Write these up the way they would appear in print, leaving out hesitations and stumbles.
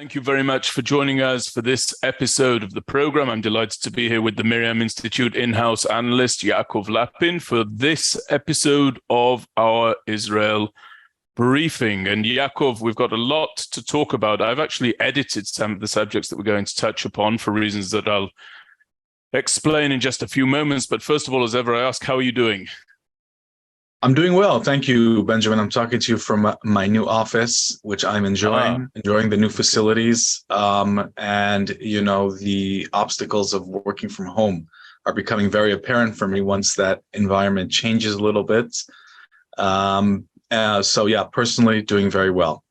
Thank you very much for joining us for this episode of the program. I'm delighted to be here with the MirYam Institute in-house analyst, Yaakov Lappin, for this episode of our Israel briefing. And Yaakov, we've got a lot to talk about. I've actually edited some of the subjects that we're going to touch upon for reasons that I'll explain in just a few moments. But first of all, as ever, I ask, how are you doing? I'm doing well. Thank you, Benjamin. I'm talking to you from my new office, which I'm enjoying the new facilities. And, you know, the obstacles of working from home are becoming very apparent for me once that environment changes a little bit. So, yeah, personally doing very well.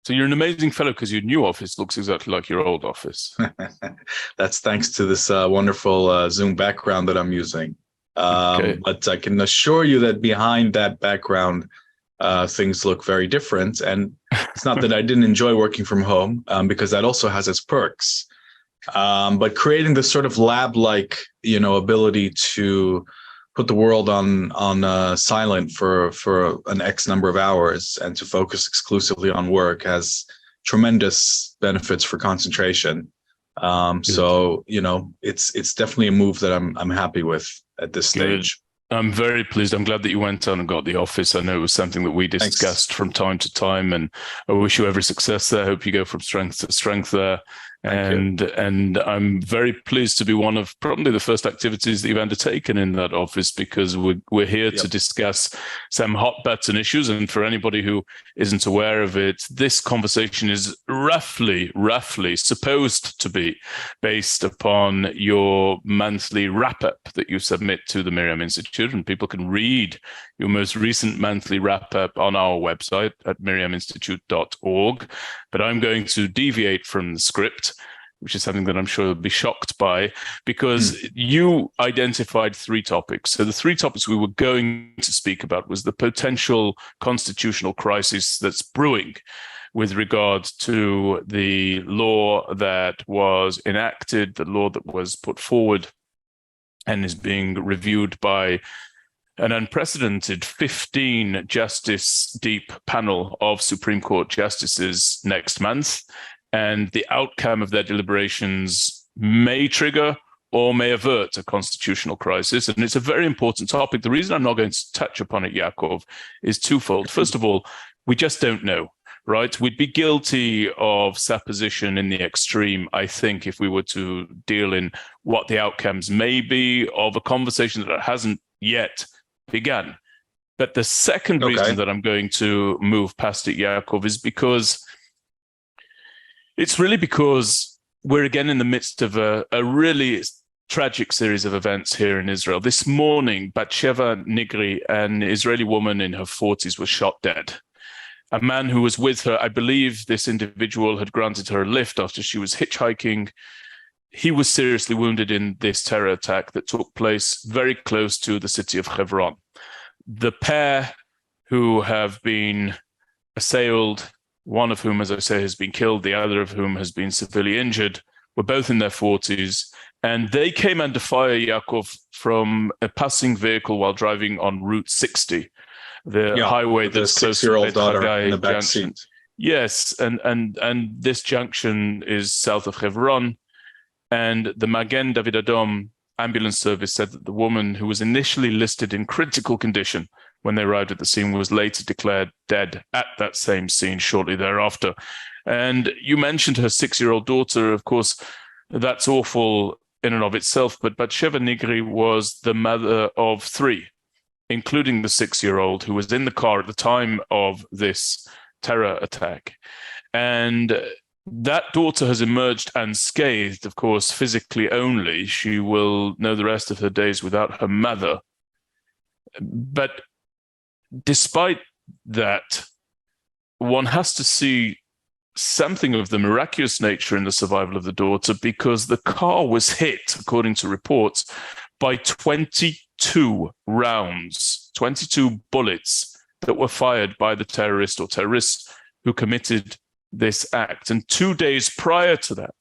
So you're an amazing fellow because your new office looks exactly like your old office. That's thanks to this wonderful Zoom background that I'm using. But I can assure you that behind that background, things look very different. And it's not that I didn't enjoy working from home, because that also has its perks. But creating this sort of lab-like, you know, ability to put the world on silent for an X number of hours and to focus exclusively on work has tremendous benefits for concentration. So, you know, it's definitely a move that I'm happy with at this stage. I'm very pleased. I'm glad that you went on and got the office. I know it was something that we discussed from time to time, and I wish you every success there. I hope you go from strength to strength there. And I'm very pleased to be one of probably the first activities that you've undertaken in that office, because we're here to discuss some hot button issues. And for anybody who isn't aware of it, this conversation is roughly supposed to be based upon your monthly wrap-up that you submit to the MirYam Institute, and people can read your most recent monthly wrap-up on our website at miryaminstitute.org. But I'm going to deviate from the script, which is something that I'm sure you'll be shocked by, because you identified three topics. So the three topics we were going to speak about was the potential constitutional crisis that's brewing with regard to the law that was enacted, the law that was put forward and is being reviewed by an unprecedented 15 justice deep panel of Supreme Court justices next month. And the outcome of their deliberations may trigger or may avert a constitutional crisis. And it's a very important topic. The reason I'm not going to touch upon it, Yaakov, is twofold. First of all, we just don't know, right? We'd be guilty of supposition in the extreme, I think, if we were to deal in what the outcomes may be of a conversation that hasn't yet begun. But the second reason that I'm going to move past it, Yaakov, is because we're again in the midst of a really tragic series of events here in Israel. This morning, Batsheva Nigri, an Israeli woman in her 40s, was shot dead. A man who was with her, I believe this individual had granted her a lift after she was hitchhiking. He was seriously wounded in this terror attack that took place very close to the city of Hebron. The pair who have been assailed, one of whom, as I say, has been killed, the other of whom has been severely injured, were both in their 40s. And they came under fire, Yaakov, from a passing vehicle while driving on Route 60, the highway that's close to Beit Haggai junction. Yes, and this junction is south of Hebron. And the Magen David Adom ambulance service said that the woman, who was initially listed in critical condition when they arrived at the scene, was later declared dead at that same scene shortly thereafter. And you mentioned her 6-year-old daughter. Of course, that's awful in and of itself, but Batsheva Nigri was the mother of 3, including the 6-year-old who was in the car at the time of this terror attack. And that daughter has emerged unscathed, of course, physically only. She will know the rest of her days without her mother. But despite that, one has to see something of the miraculous nature in the survival of the daughter, because the car was hit, according to reports, by 22 rounds, 22 bullets that were fired by the terrorist or terrorists who committed this act. And 2 days prior to that,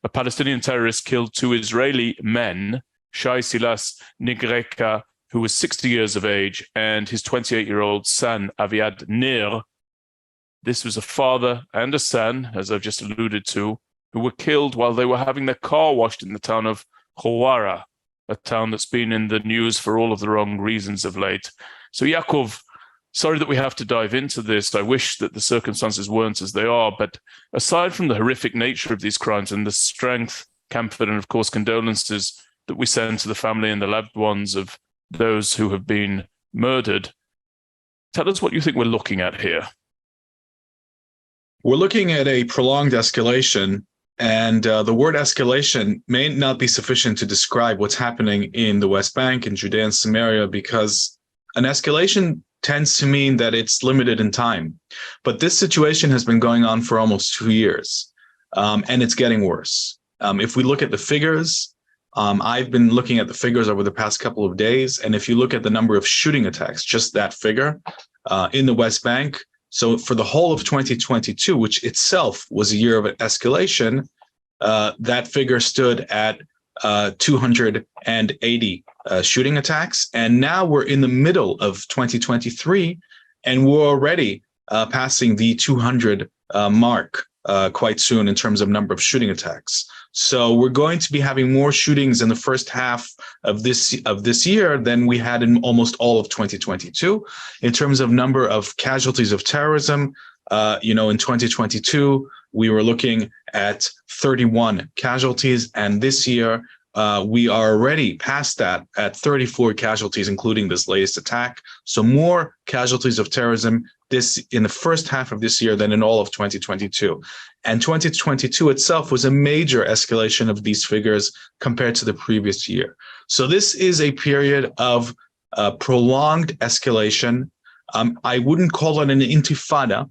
a Palestinian terrorist killed 2 Israeli men, Shai Silas Nigreka, who was 60 years of age, and his 28-year-old son, Aviad Nir, This was a father and a son, as I've just alluded to, who were killed while they were having their car washed in the town of Hawara, a town that's been in the news for all of the wrong reasons of late. So Yaakov, sorry that we have to dive into this. I wish that the circumstances weren't as they are, but aside from the horrific nature of these crimes and the strength, comfort, and of course condolences that we send to the family and the loved ones of those who have been murdered, tell us what you think we're looking at here. We're looking at a prolonged escalation, and the word escalation may not be sufficient to describe what's happening in the West Bank and Judea and Samaria, because an escalation tends to mean that it's limited in time. But this situation has been going on for almost 2 years, and it's getting worse. If we look at the figures, I've been looking at the figures over the past couple of days, and if you look at the number of shooting attacks, just that figure in the West Bank, so for the whole of 2022, which itself was a year of escalation, that figure stood at 280 shooting attacks. And now we're in the middle of 2023, and we're already passing the 200 mark quite soon in terms of number of shooting attacks. So we're going to be having more shootings in the first half of this year than we had in almost all of 2022. In terms of number of casualties of terrorism, in 2022, we were looking at 31 casualties, and this year we are already past that at 34 casualties, including this latest attack. So more casualties of terrorism in the first half of this year than in all of 2022. And 2022 itself was a major escalation of these figures compared to the previous year. So this is a period of prolonged escalation. I wouldn't call it an intifada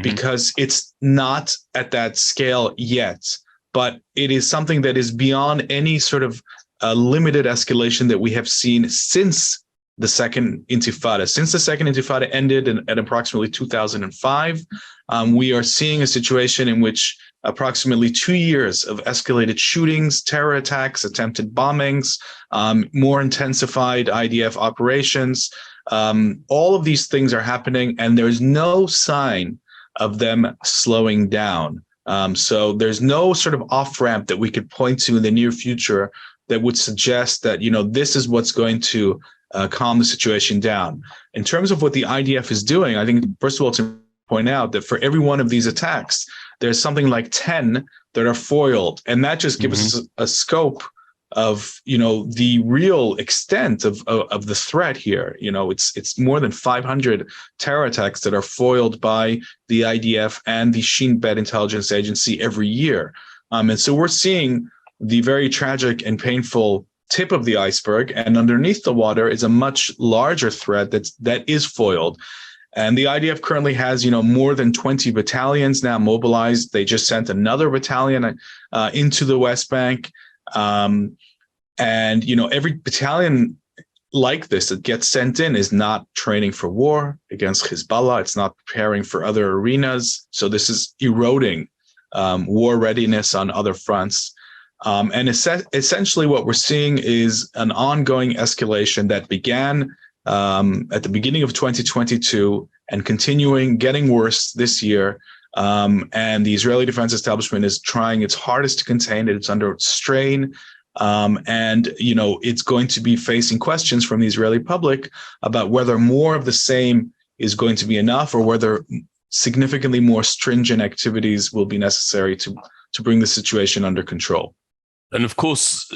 because it's not at that scale yet, but it is something that is beyond any sort of limited escalation that we have seen since the second intifada. Since the second intifada ended at approximately 2005, we are seeing a situation in which approximately 2 years of escalated shootings, terror attacks, attempted bombings, more intensified IDF operations, all of these things are happening, and there's no sign of them slowing down. So there's no sort of off-ramp that we could point to in the near future that would suggest that, this is what's going to calm the situation down. In terms of what the IDF is doing, I think, first of all, to point out that for every one of these attacks, there's something like 10 that are foiled. And that just gives us a scope of, the real extent of the threat here. It's more than 500 terror attacks that are foiled by the IDF and the Shin Bet intelligence agency every year. And so we're seeing the very tragic and painful tip of the iceberg, and underneath the water is a much larger threat that is foiled. And the IDF currently has, more than 20 battalions now mobilized. They just sent another battalion into the West Bank. And, every battalion like this that gets sent in is not training for war against Hezbollah. It's not preparing for other arenas. So this is eroding war readiness on other fronts. And essentially what we're seeing is an ongoing escalation that began at the beginning of 2022 and getting worse this year. And the Israeli Defense Establishment is trying its hardest to contain it. It's under strain. And it's going to be facing questions from the Israeli public about whether more of the same is going to be enough, or whether significantly more stringent activities will be necessary to bring the situation under control. And of course,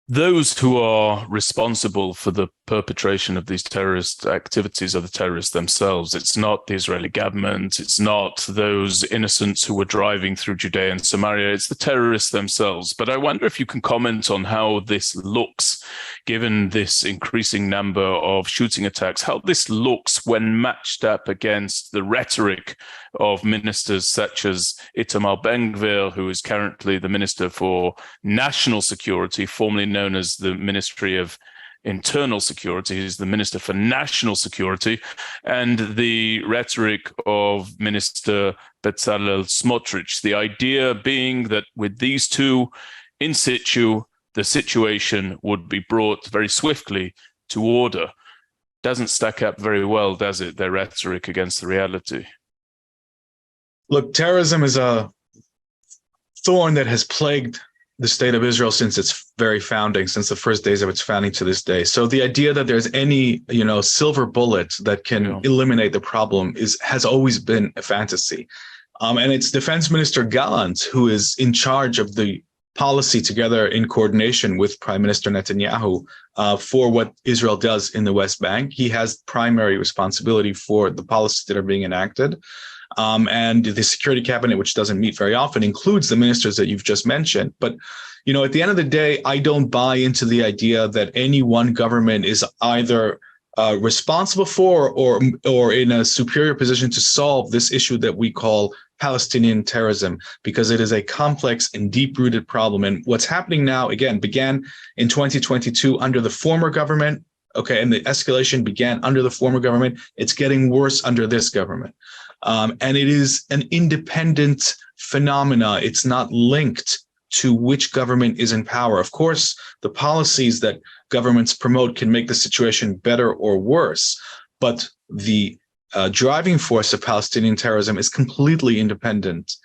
those who are responsible for the perpetration of these terrorist activities are the terrorists themselves. It's not the Israeli government. It's not those innocents who were driving through Judea and Samaria. It's the terrorists themselves. But I wonder if you can comment on how this looks, given this increasing number of shooting attacks, how this looks when matched up against the rhetoric of ministers such as Itamar Ben-Gvir, who is currently the Minister for National Security, formerly known as the Ministry of Internal Security. He's the Minister for National Security, and the rhetoric of Minister Bezalel Smotrich. The idea being that with these two in situ, the situation would be brought very swiftly to order. Doesn't stack up very well, does it, their rhetoric against the reality? Look, terrorism is a thorn that has plagued the state of Israel since its very founding, since the first days of its founding to this day. So the idea that there's any, silver bullet that can eliminate the problem has always been a fantasy. And it's Defense Minister Gallant who is in charge of the policy, together in coordination with Prime Minister Netanyahu, for what Israel does in the West Bank. He has primary responsibility for the policies that are being enacted. And the Security Cabinet, which doesn't meet very often, includes the ministers that you've just mentioned. But, at the end of the day, I don't buy into the idea that any one government is either responsible for or in a superior position to solve this issue that we call Palestinian terrorism, because it is a complex and deep-rooted problem. And what's happening now, again, began in 2022 under the former government. Okay, and the escalation began under the former government. It's getting worse under this government. And it is an independent phenomena. It's not linked to which government is in power. Of course, the policies that governments promote can make the situation better or worse, but the driving force of Palestinian terrorism is completely independent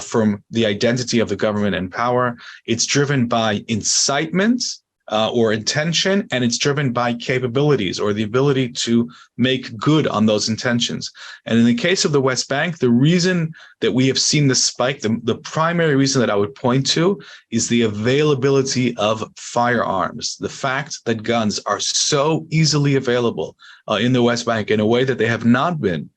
from the identity of the government and power. It's driven by incitement or intention, and it's driven by capabilities or the ability to make good on those intentions. And in the case of the West Bank, the reason that we have seen this spike, the primary reason that I would point to is the availability of firearms. The fact that guns are so easily available in the West Bank in a way that they have not been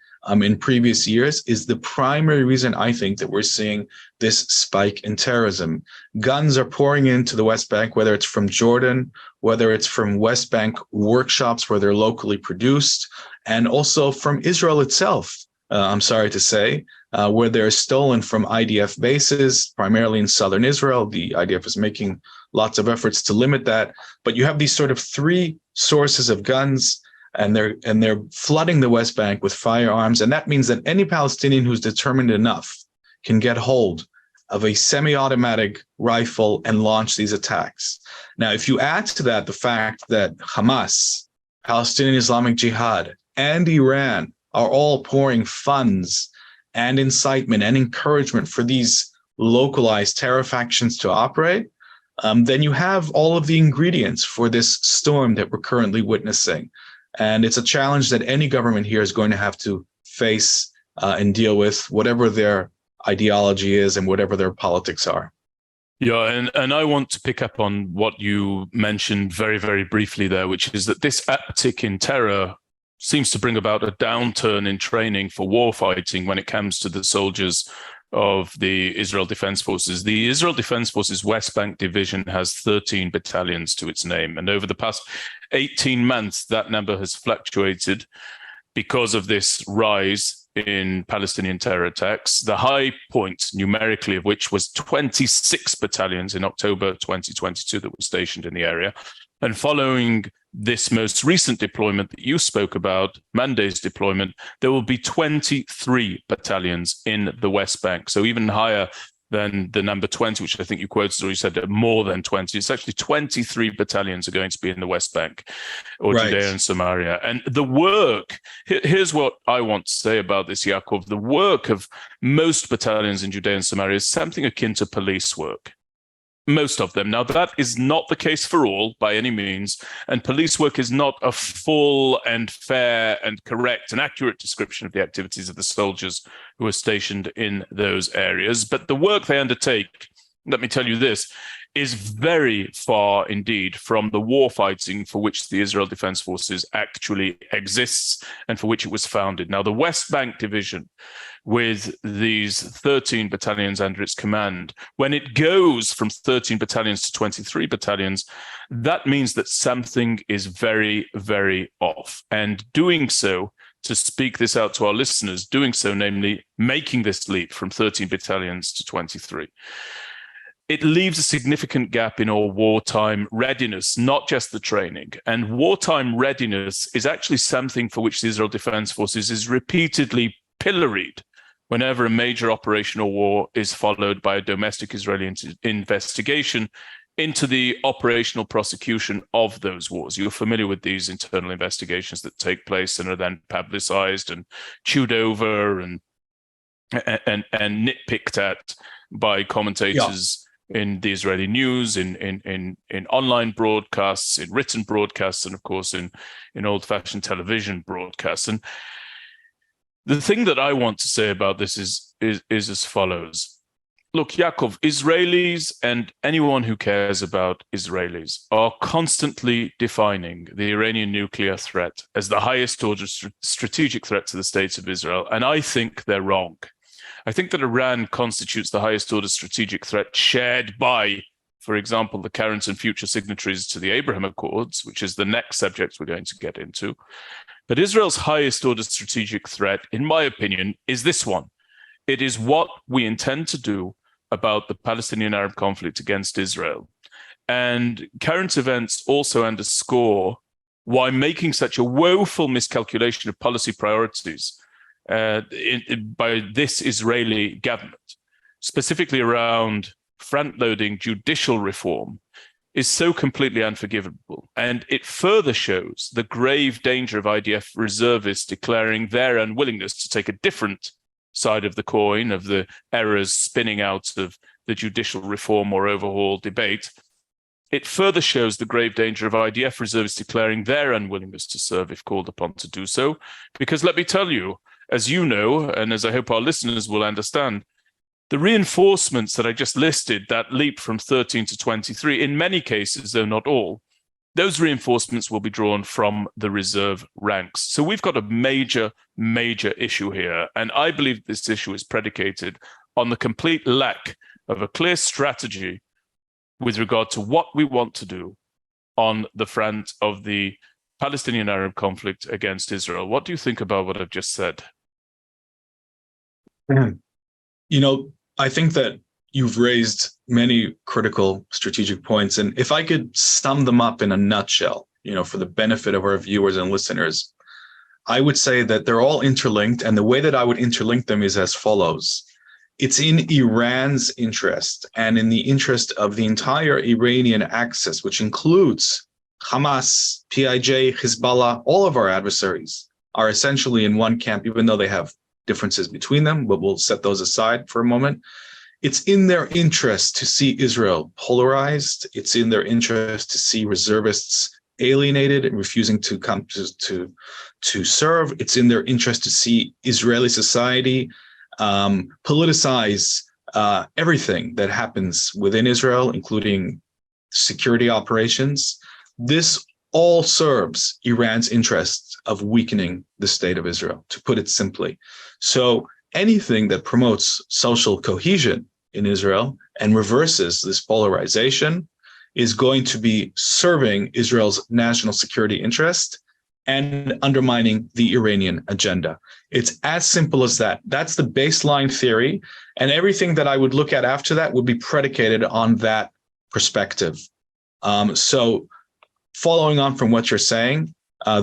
in previous years is the primary reason, I think, that we're seeing this spike in terrorism. Guns are pouring into the West Bank, whether it's from Jordan, whether it's from West Bank workshops where they're locally produced, and also from Israel itself, I'm sorry to say, where they're stolen from IDF bases, primarily in southern Israel. The IDF is making lots of efforts to limit that. But you have these sort of three sources of guns, and they're flooding the West Bank with firearms. And that means that any Palestinian who's determined enough can get hold of a semi-automatic rifle and launch these attacks. Now, if you add to that the fact that Hamas, Palestinian Islamic Jihad, and Iran are all pouring funds and incitement and encouragement for these localized terror factions to operate, then you have all of the ingredients for this storm that we're currently witnessing. And it's a challenge that any government here is going to have to face and deal with, whatever their ideology is and whatever their politics are. Yeah, and I want to pick up on what you mentioned very, very briefly there, which is that this uptick in terror seems to bring about a downturn in training for war fighting when it comes to the soldiers of the Israel Defense Forces. The Israel Defense Forces West Bank Division has 13 battalions to its name. And over the past 18 months, that number has fluctuated because of this rise in Palestinian terror attacks. The high point numerically of which was 26 battalions in October 2022 that were stationed in the area. And following this most recent deployment that you spoke about, Monday's deployment, there will be 23 battalions in the West Bank. So even higher than the number 20, which I think you quoted, or you said more than 20. It's actually 23 battalions are going to be in the West Bank or right. Judea and Samaria. And the work, here's what I want to say about this, Yaakov. The work of most battalions in Judea and Samaria is something akin to police work. Most of them. Now, that is not the case for all by any means, and police work is not a full and fair and correct and accurate description of the activities of the soldiers who are stationed in those areas. But the work they undertake, let me tell you this, is very far indeed from the war fighting for which the Israel Defense Forces actually exists and for which it was founded. Now, the West Bank Division, with these 13 battalions under its command, when it goes from 13 battalions to 23 battalions, that means that something is very, very off. And doing so, to speak this out to our listeners, doing so, namely making this leap from 13 battalions to 23, it leaves a significant gap in our wartime readiness, not just the training. And wartime readiness is actually something for which the Israel Defense Forces is repeatedly pilloried whenever a major operational war is followed by a domestic Israeli investigation into the operational prosecution of those wars. You're familiar with these internal investigations that take place and are then publicized and chewed over and and nitpicked at by commentators in the Israeli news, in online broadcasts, in written broadcasts, and of course in old-fashioned television broadcasts. And the thing that I want to say about this is as follows. Look, Yaakov, Israelis and anyone who cares about Israelis are constantly defining the Iranian nuclear threat as the highest order strategic threat to the state of Israel. And I think they're wrong. I think that Iran constitutes the highest order strategic threat shared by, for example, the current and future signatories to the Abraham Accords, which is the next subject we're going to get into. But Israel's highest order strategic threat, in my opinion, is this one. It is what we intend to do about the Palestinian-Arab conflict against Israel. And current events also underscore why making such a woeful miscalculation of policy priorities by this Israeli government, specifically around front-loading judicial reform, is so completely unforgivable. And it further shows the grave danger of IDF reservists declaring their unwillingness to take a different side of the coin of the errors spinning out of the judicial reform or overhaul debate. It further shows the grave danger of IDF reservists declaring their unwillingness to serve if called upon to do so. Because let me tell you, as you know, and as I hope our listeners will understand, the reinforcements that I just listed, that leap from 13 to 23, in many cases, though not all, those reinforcements will be drawn from the reserve ranks. So we've got a major, major issue here. And I believe this issue is predicated on the complete lack of a clear strategy with regard to what we want to do on the front of the Palestinian-Arab conflict against Israel. What do you think about what I've just said? You know, I think that you've raised many critical strategic points. And if I could sum them up in a nutshell, for the benefit of our viewers and listeners, I would say that they're all interlinked. And the way that I would interlink them is as follows. It's in Iran's interest and in the interest of the entire Iranian axis, which includes Hamas, PIJ, Hezbollah, all of our adversaries are essentially in one camp, even though they have differences between them, but we'll set those aside for a moment. It's in their interest to see Israel polarized. It's in their interest to see reservists alienated and refusing to come to serve. It's in their interest to see Israeli society politicize everything that happens within Israel, including security operations. This all serves Iran's interest of weakening the state of Israel, to put it simply. So anything that promotes social cohesion in Israel and reverses this polarization is going to be serving Israel's national security interest and undermining the Iranian agenda. It's as simple as that. That's the baseline theory. And everything that I would look at after that would be predicated on that perspective. So following on from what you're saying,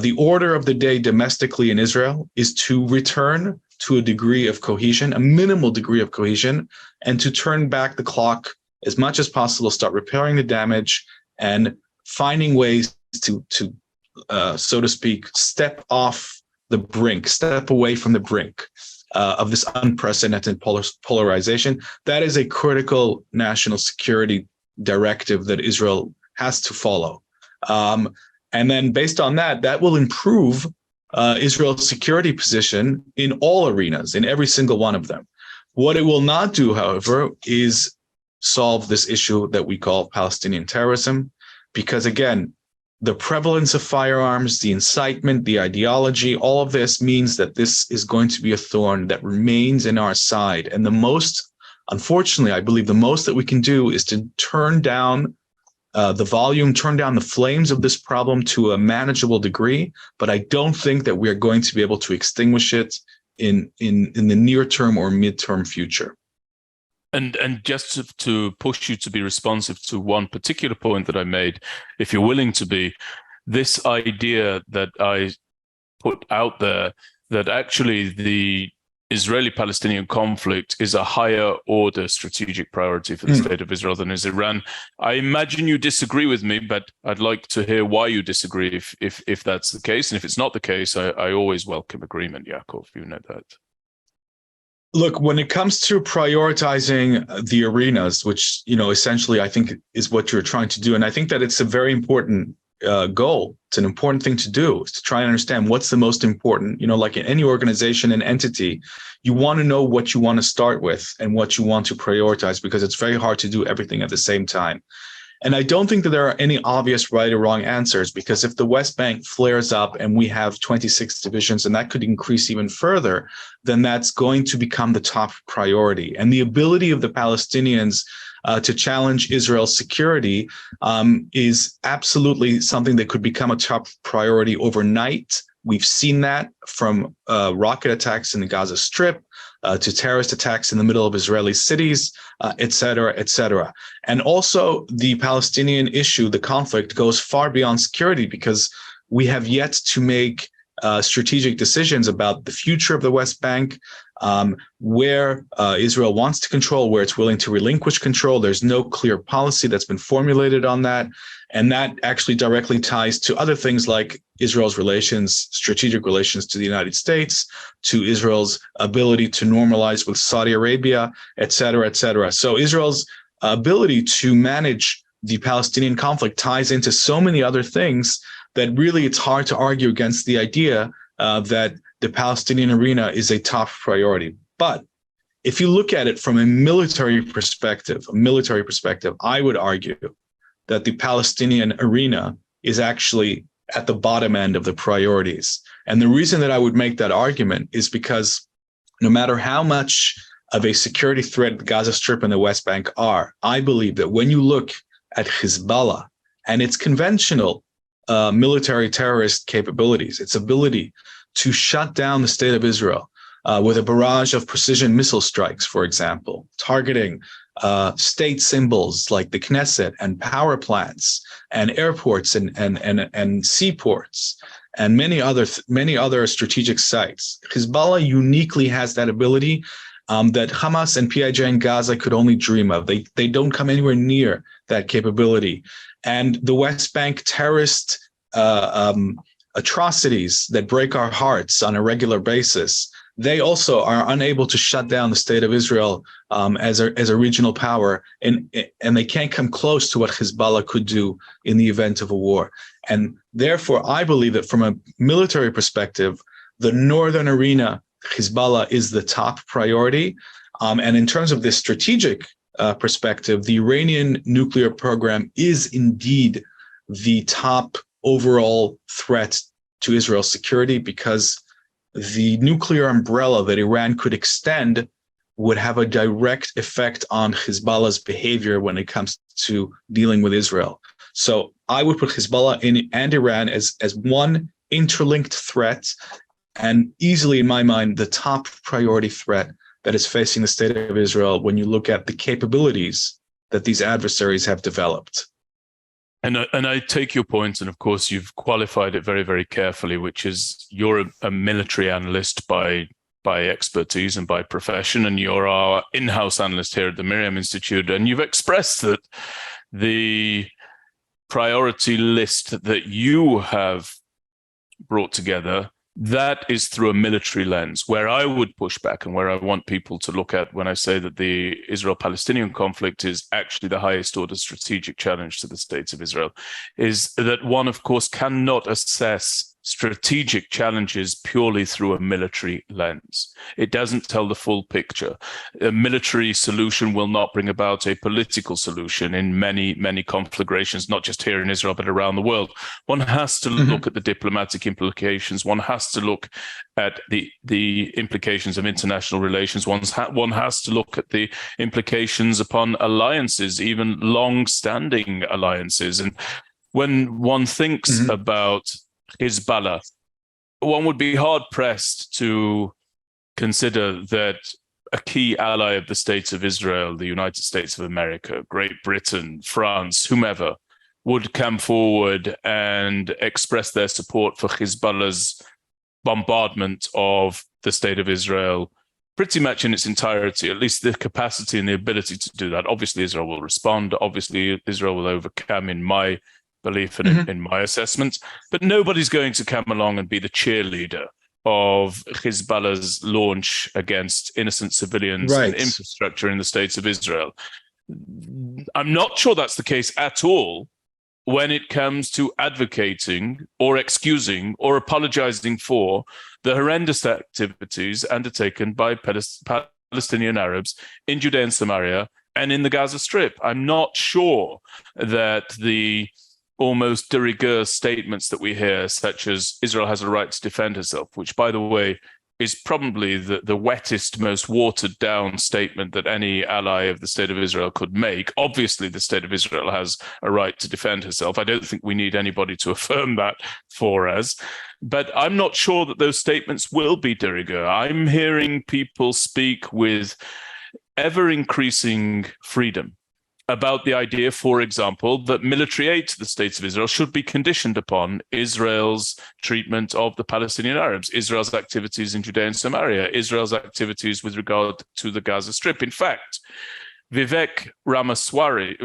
the order of the day domestically in Israel is to return to a degree of cohesion, a minimal degree of cohesion, and to turn back the clock as much as possible, start repairing the damage and finding ways to so to speak, step off the brink, step away from the brink of this unprecedented polarization. That is a critical national security directive that Israel has to follow. And then based on that, that will improve Israel's security position in all arenas, in every single one of them. What it will not do, however, is solve this issue that we call Palestinian terrorism, because again, the prevalence of firearms, the incitement, the ideology, all of this means that this is going to be a thorn that remains in our side. And the most, unfortunately, I believe the most that we can do is to turn down the volume, turn down the flames of this problem to a manageable degree. But I don't think that we are going to be able to extinguish it in the near term or midterm future. And just to push you to be responsive to one particular point that I made, if you're willing to be, this idea that I put out there, that actually the Israeli-Palestinian conflict is a higher order strategic priority for the state of Israel than is Iran. I imagine you disagree with me, but I'd like to hear why you disagree if that's the case. And if it's not the case, I always welcome agreement, Yaakov, you know that. Look, when it comes to prioritizing the arenas, which, essentially I think is what you're trying to do, and I think that it's a very important goal. It's an important thing to do, is to try and understand what's the most important. Like in any organization and entity, you want to know what you want to start with and what you want to prioritize, because it's very hard to do everything at the same time. And I don't think that there are any obvious right or wrong answers, because if the West Bank flares up and we have 26 divisions, and that could increase even further, then that's going to become the top priority. And the ability of the Palestinians to challenge Israel's security is absolutely something that could become a top priority overnight. We've seen that from rocket attacks in the Gaza Strip to terrorist attacks in the middle of Israeli cities, et cetera, et cetera. And also the Palestinian issue, the conflict, goes far beyond security, because we have yet to make strategic decisions about the future of the West Bank, where Israel wants to control, where it's willing to relinquish control. There's no clear policy that's been formulated on that. And that actually directly ties to other things like Israel's relations, strategic relations to the United States, to Israel's ability to normalize with Saudi Arabia, et cetera, et cetera. So Israel's ability to manage the Palestinian conflict ties into so many other things that really it's hard to argue against the idea that the Palestinian arena is a top priority. But if you look at it from a military perspective, I would argue that the Palestinian arena is actually at the bottom end of the priorities. And the reason that I would make that argument is because no matter how much of a security threat the Gaza Strip and the West Bank are, I believe that when you look at Hezbollah and its conventional military terrorist capabilities, its ability to shut down the state of Israel with a barrage of precision missile strikes, for example, targeting state symbols like the Knesset and power plants and airports and seaports and many other strategic sites. Hezbollah uniquely has that ability that Hamas and PIJ in Gaza could only dream of. They don't come anywhere near that capability. And the West Bank terrorist atrocities that break our hearts on a regular basis, they also are unable to shut down the state of Israel as a regional power, and they can't come close to what Hezbollah could do in the event of a war. And therefore, I believe that from a military perspective, the northern arena, Hezbollah, is the top priority. And in terms of this strategic perspective, the Iranian nuclear program is indeed the top overall threat to Israel's security, because the nuclear umbrella that Iran could extend would have a direct effect on Hezbollah's behavior when it comes to dealing with Israel. So I would put Hezbollah and Iran as one interlinked threat, and easily, in my mind, the top priority threat that is facing the state of Israel when you look at the capabilities that these adversaries have developed. And I take your point, and of course you've qualified it very, very carefully, which is you're a military analyst by expertise and by profession, and you're our in-house analyst here at the MirYam Institute, and you've expressed that the priority list that you have brought together, that is through a military lens. Where I would push back, and where I want people to look at when I say that the Israel-Palestinian conflict is actually the highest order strategic challenge to the state of Israel, is that one, of course, cannot assess strategic challenges purely through a military lens. It doesn't tell the full picture. A military solution will not bring about a political solution in many, many conflagrations, not just here in Israel, but around the world. One has to look at the diplomatic implications. One has to look at the implications of international relations. One has to look at the implications upon alliances, even long-standing alliances. And when one thinks about Hezbollah, one would be hard-pressed to consider that a key ally of the States of Israel, the United States of America, Great Britain, France, whomever, would come forward and express their support for Hezbollah's bombardment of the State of Israel pretty much in its entirety, at least the capacity and the ability to do that. Obviously, Israel will respond. Obviously, Israel will overcome, in my belief and in my assessment, but nobody's going to come along and be the cheerleader of Hezbollah's launch against innocent civilians and infrastructure in the states of Israel. I'm not sure that's the case at all when it comes to advocating or excusing or apologizing for the horrendous activities undertaken by Palestinian Arabs in Judea and Samaria and in the Gaza Strip. I'm not sure that the almost de rigueur statements that we hear, such as Israel has a right to defend herself, which, by the way, is probably the wettest, most watered down statement that any ally of the state of Israel could make. Obviously, the state of Israel has a right to defend herself. I don't think we need anybody to affirm that for us. But I'm not sure that those statements will be de rigueur. I'm hearing people speak with ever increasing freedom about the idea, for example, that military aid to the states of Israel should be conditioned upon Israel's treatment of the Palestinian Arabs, Israel's activities in Judea and Samaria, Israel's activities with regard to the Gaza Strip. In fact, Vivek Ramaswamy,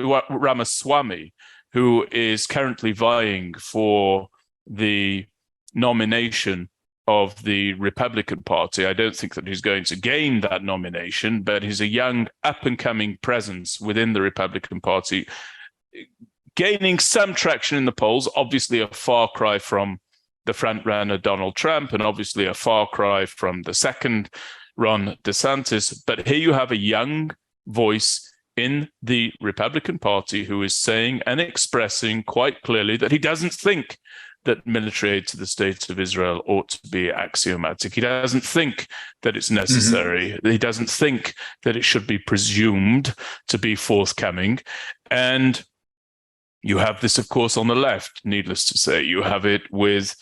who is currently vying for the nomination of the Republican Party. I don't think that he's going to gain that nomination, but he's a young up-and-coming presence within the Republican Party, gaining some traction in the polls, obviously a far cry from the front-runner Donald Trump, and obviously a far cry from the second, Ron DeSantis. But here you have a young voice in the Republican Party who is saying and expressing quite clearly that he doesn't think that military aid to the state of Israel ought to be axiomatic. He doesn't think that it's necessary. Mm-hmm. He doesn't think that it should be presumed to be forthcoming. And you have this, of course, on the left, needless to say. You have it with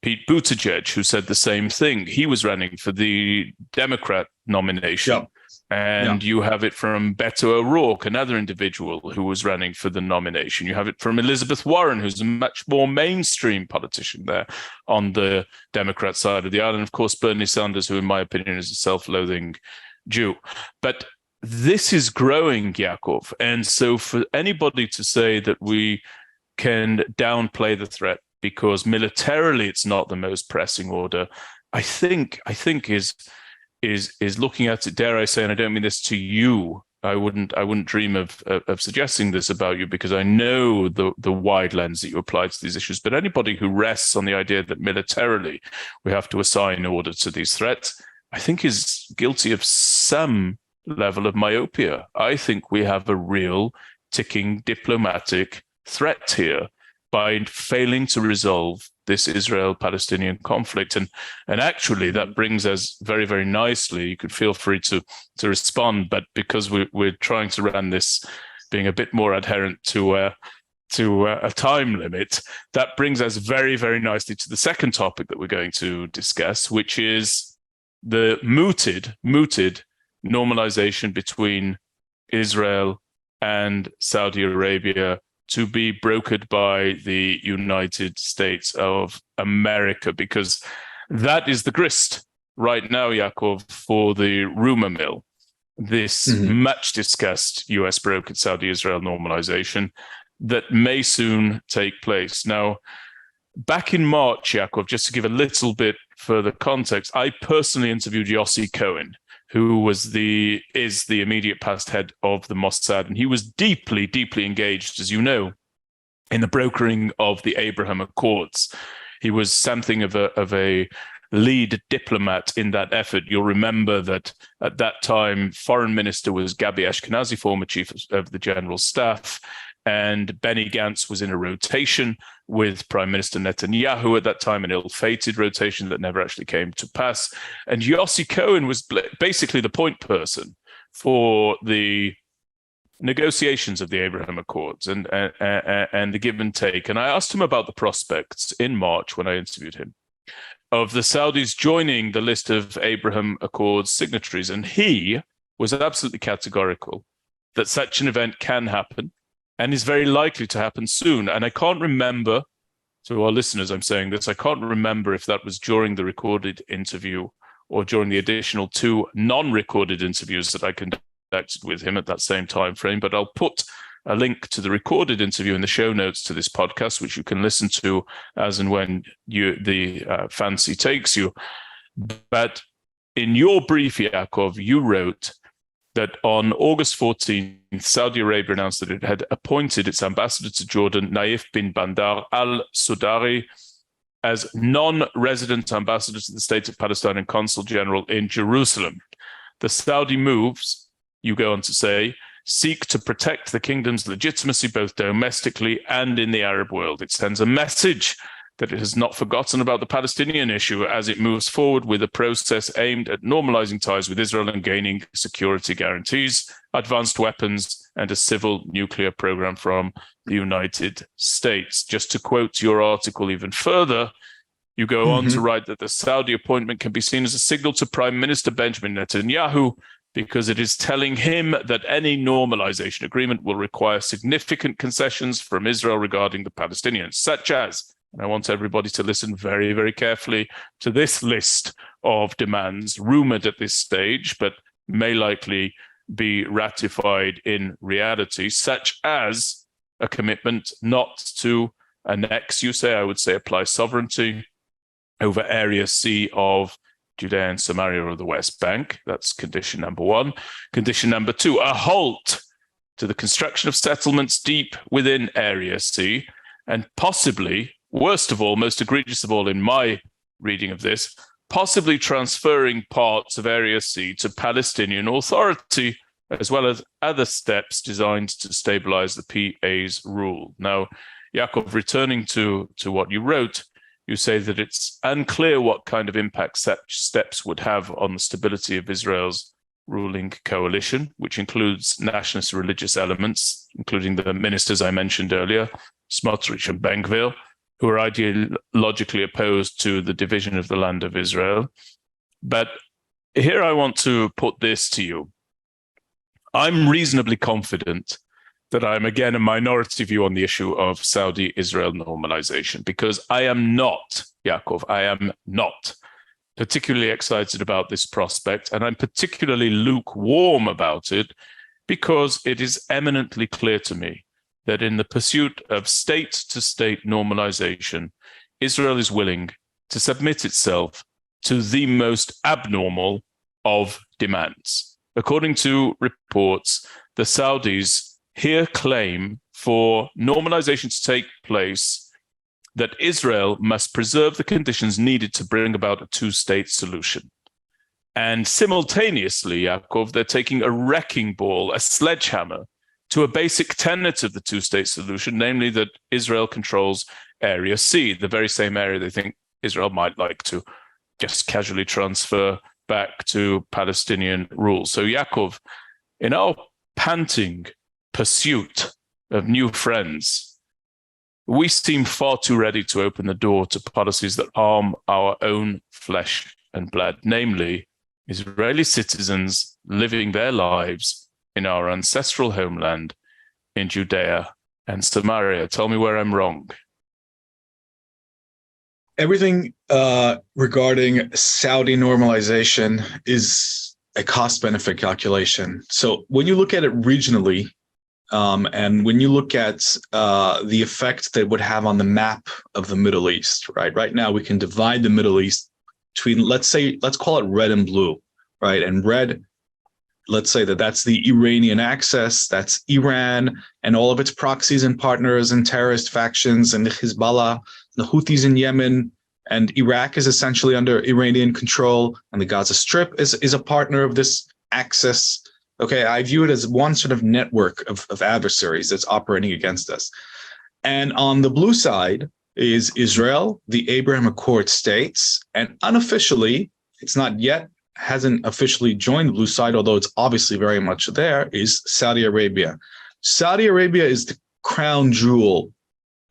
Pete Buttigieg, who said the same thing. He was running for the Democrat nomination. Yep. And you have it from Beto O'Rourke, another individual who was running for the nomination. You have it from Elizabeth Warren, who's a much more mainstream politician there on the Democrat side of the aisle. And of course, Bernie Sanders, who in my opinion is a self-loathing Jew. But this is growing, Yaakov. And so for anybody to say that we can downplay the threat because militarily it's not the most pressing order, I think is looking at it, dare I say, and I don't mean this to you. I wouldn't dream of suggesting this about you, because I know the wide lens that you apply to these issues. But anybody who rests on the idea that militarily we have to assign order to these threats, I think is guilty of some level of myopia. I think we have a real ticking diplomatic threat here by failing to resolve this Israel-Palestinian conflict. And actually that brings us very, very nicely. You could feel free to respond, but because we're trying to run this being a bit more adherent to a time limit, that brings us very, very nicely to the second topic that we're going to discuss, which is the mooted normalization between Israel and Saudi Arabia, to be brokered by the United States of America, because that is the grist right now, Yaakov, for the rumor mill. This much discussed US brokered Saudi-Israel normalization that may soon take place. Now, back in March, Yaakov, just to give a little bit further context, I personally interviewed Yossi Cohen, who is the immediate past head of the Mossad. And he was deeply, deeply engaged, as you know, in the brokering of the Abraham Accords. He was something of a lead diplomat in that effort. You'll remember that at that time, foreign minister was Gabi Ashkenazi, former chief of the general staff, and Benny Gantz was in a rotation with Prime Minister Netanyahu at that time, an ill-fated rotation that never actually came to pass. And Yossi Cohen was basically the point person for the negotiations of the Abraham Accords and the give and take. And I asked him about the prospects in March when I interviewed him of the Saudis joining the list of Abraham Accords signatories. And he was absolutely categorical that such an event can happen and is very likely to happen soon. And I can't remember, to our listeners, I'm saying this, I can't remember if that was during the recorded interview or during the additional 2 non-recorded interviews that I conducted with him at that same time frame. But I'll put a link to the recorded interview in the show notes to this podcast, which you can listen to as and when the fancy takes you. But in your brief, Yaakov, you wrote that on August 14th, Saudi Arabia announced that it had appointed its ambassador to Jordan, Naif bin Bandar al-Sudari, as non-resident ambassador to the State of Palestine and consul general in Jerusalem. The Saudi moves, you go on to say, seek to protect the kingdom's legitimacy both domestically and in the Arab world. It sends a message that it has not forgotten about the Palestinian issue as it moves forward with a process aimed at normalizing ties with Israel and gaining security guarantees, advanced weapons, and a civil nuclear program from the United States. Just to quote your article even further, you go on to write that the Saudi appointment can be seen as a signal to Prime Minister Benjamin Netanyahu because it is telling him that any normalization agreement will require significant concessions from Israel regarding the Palestinians, such as, and I want everybody to listen very, very carefully to this list of demands, rumored at this stage, but may likely be ratified in reality, such as a commitment not to annex, you say, I would say apply sovereignty over Area C of Judea and Samaria or the West Bank. That's condition number one. Condition number two, a halt to the construction of settlements deep within Area C, and possibly, worst of all, most egregious of all in my reading of this, possibly transferring parts of Area C to Palestinian Authority, as well as other steps designed to stabilize the PA's rule. Now, Yaakov, returning to what you wrote, you say that it's unclear what kind of impact such steps would have on the stability of Israel's ruling coalition, which includes nationalist religious elements, including the ministers I mentioned earlier, Smotrich and Ben-Gvir, who are ideologically opposed to the division of the land of Israel. But here I want to put this to you. I'm reasonably confident that I'm again a minority view on the issue of Saudi-Israel normalization, because I am not, Yaakov, I am not particularly excited about this prospect, and I'm particularly lukewarm about it because it is eminently clear to me that in the pursuit of state-to-state normalization, Israel is willing to submit itself to the most abnormal of demands. According to reports, the Saudis here claim for normalization to take place that Israel must preserve the conditions needed to bring about a two-state solution. And simultaneously, Yaakov, they're taking a wrecking ball, a sledgehammer, to a basic tenet of the two-state solution, namely that Israel controls Area C, the very same area they think Israel might like to just casually transfer back to Palestinian rule. So, Yaakov, in our panting pursuit of new friends, we seem far too ready to open the door to policies that harm our own flesh and blood, namely Israeli citizens living their lives in our ancestral homeland in Judea and Samaria. Tell me where I'm wrong. Everything regarding Saudi normalization is a cost-benefit calculation. So when you look at it regionally, and when you look at the effect that it would have on the map of the Middle East, right? Right now, we can divide the Middle East between, let's call it red and blue, right? And red, let's say that's the Iranian axis, that's Iran and all of its proxies and partners and terrorist factions, and the Hezbollah, the Houthis in Yemen, and Iraq is essentially under Iranian control, and the Gaza Strip is a partner of this axis. Okay, I view it as one sort of network of adversaries that's operating against us. And on the blue side is Israel, the Abraham Accord states, and unofficially, hasn't officially joined the blue side, although it's obviously very much there, is Saudi Arabia. Saudi Arabia is the crown jewel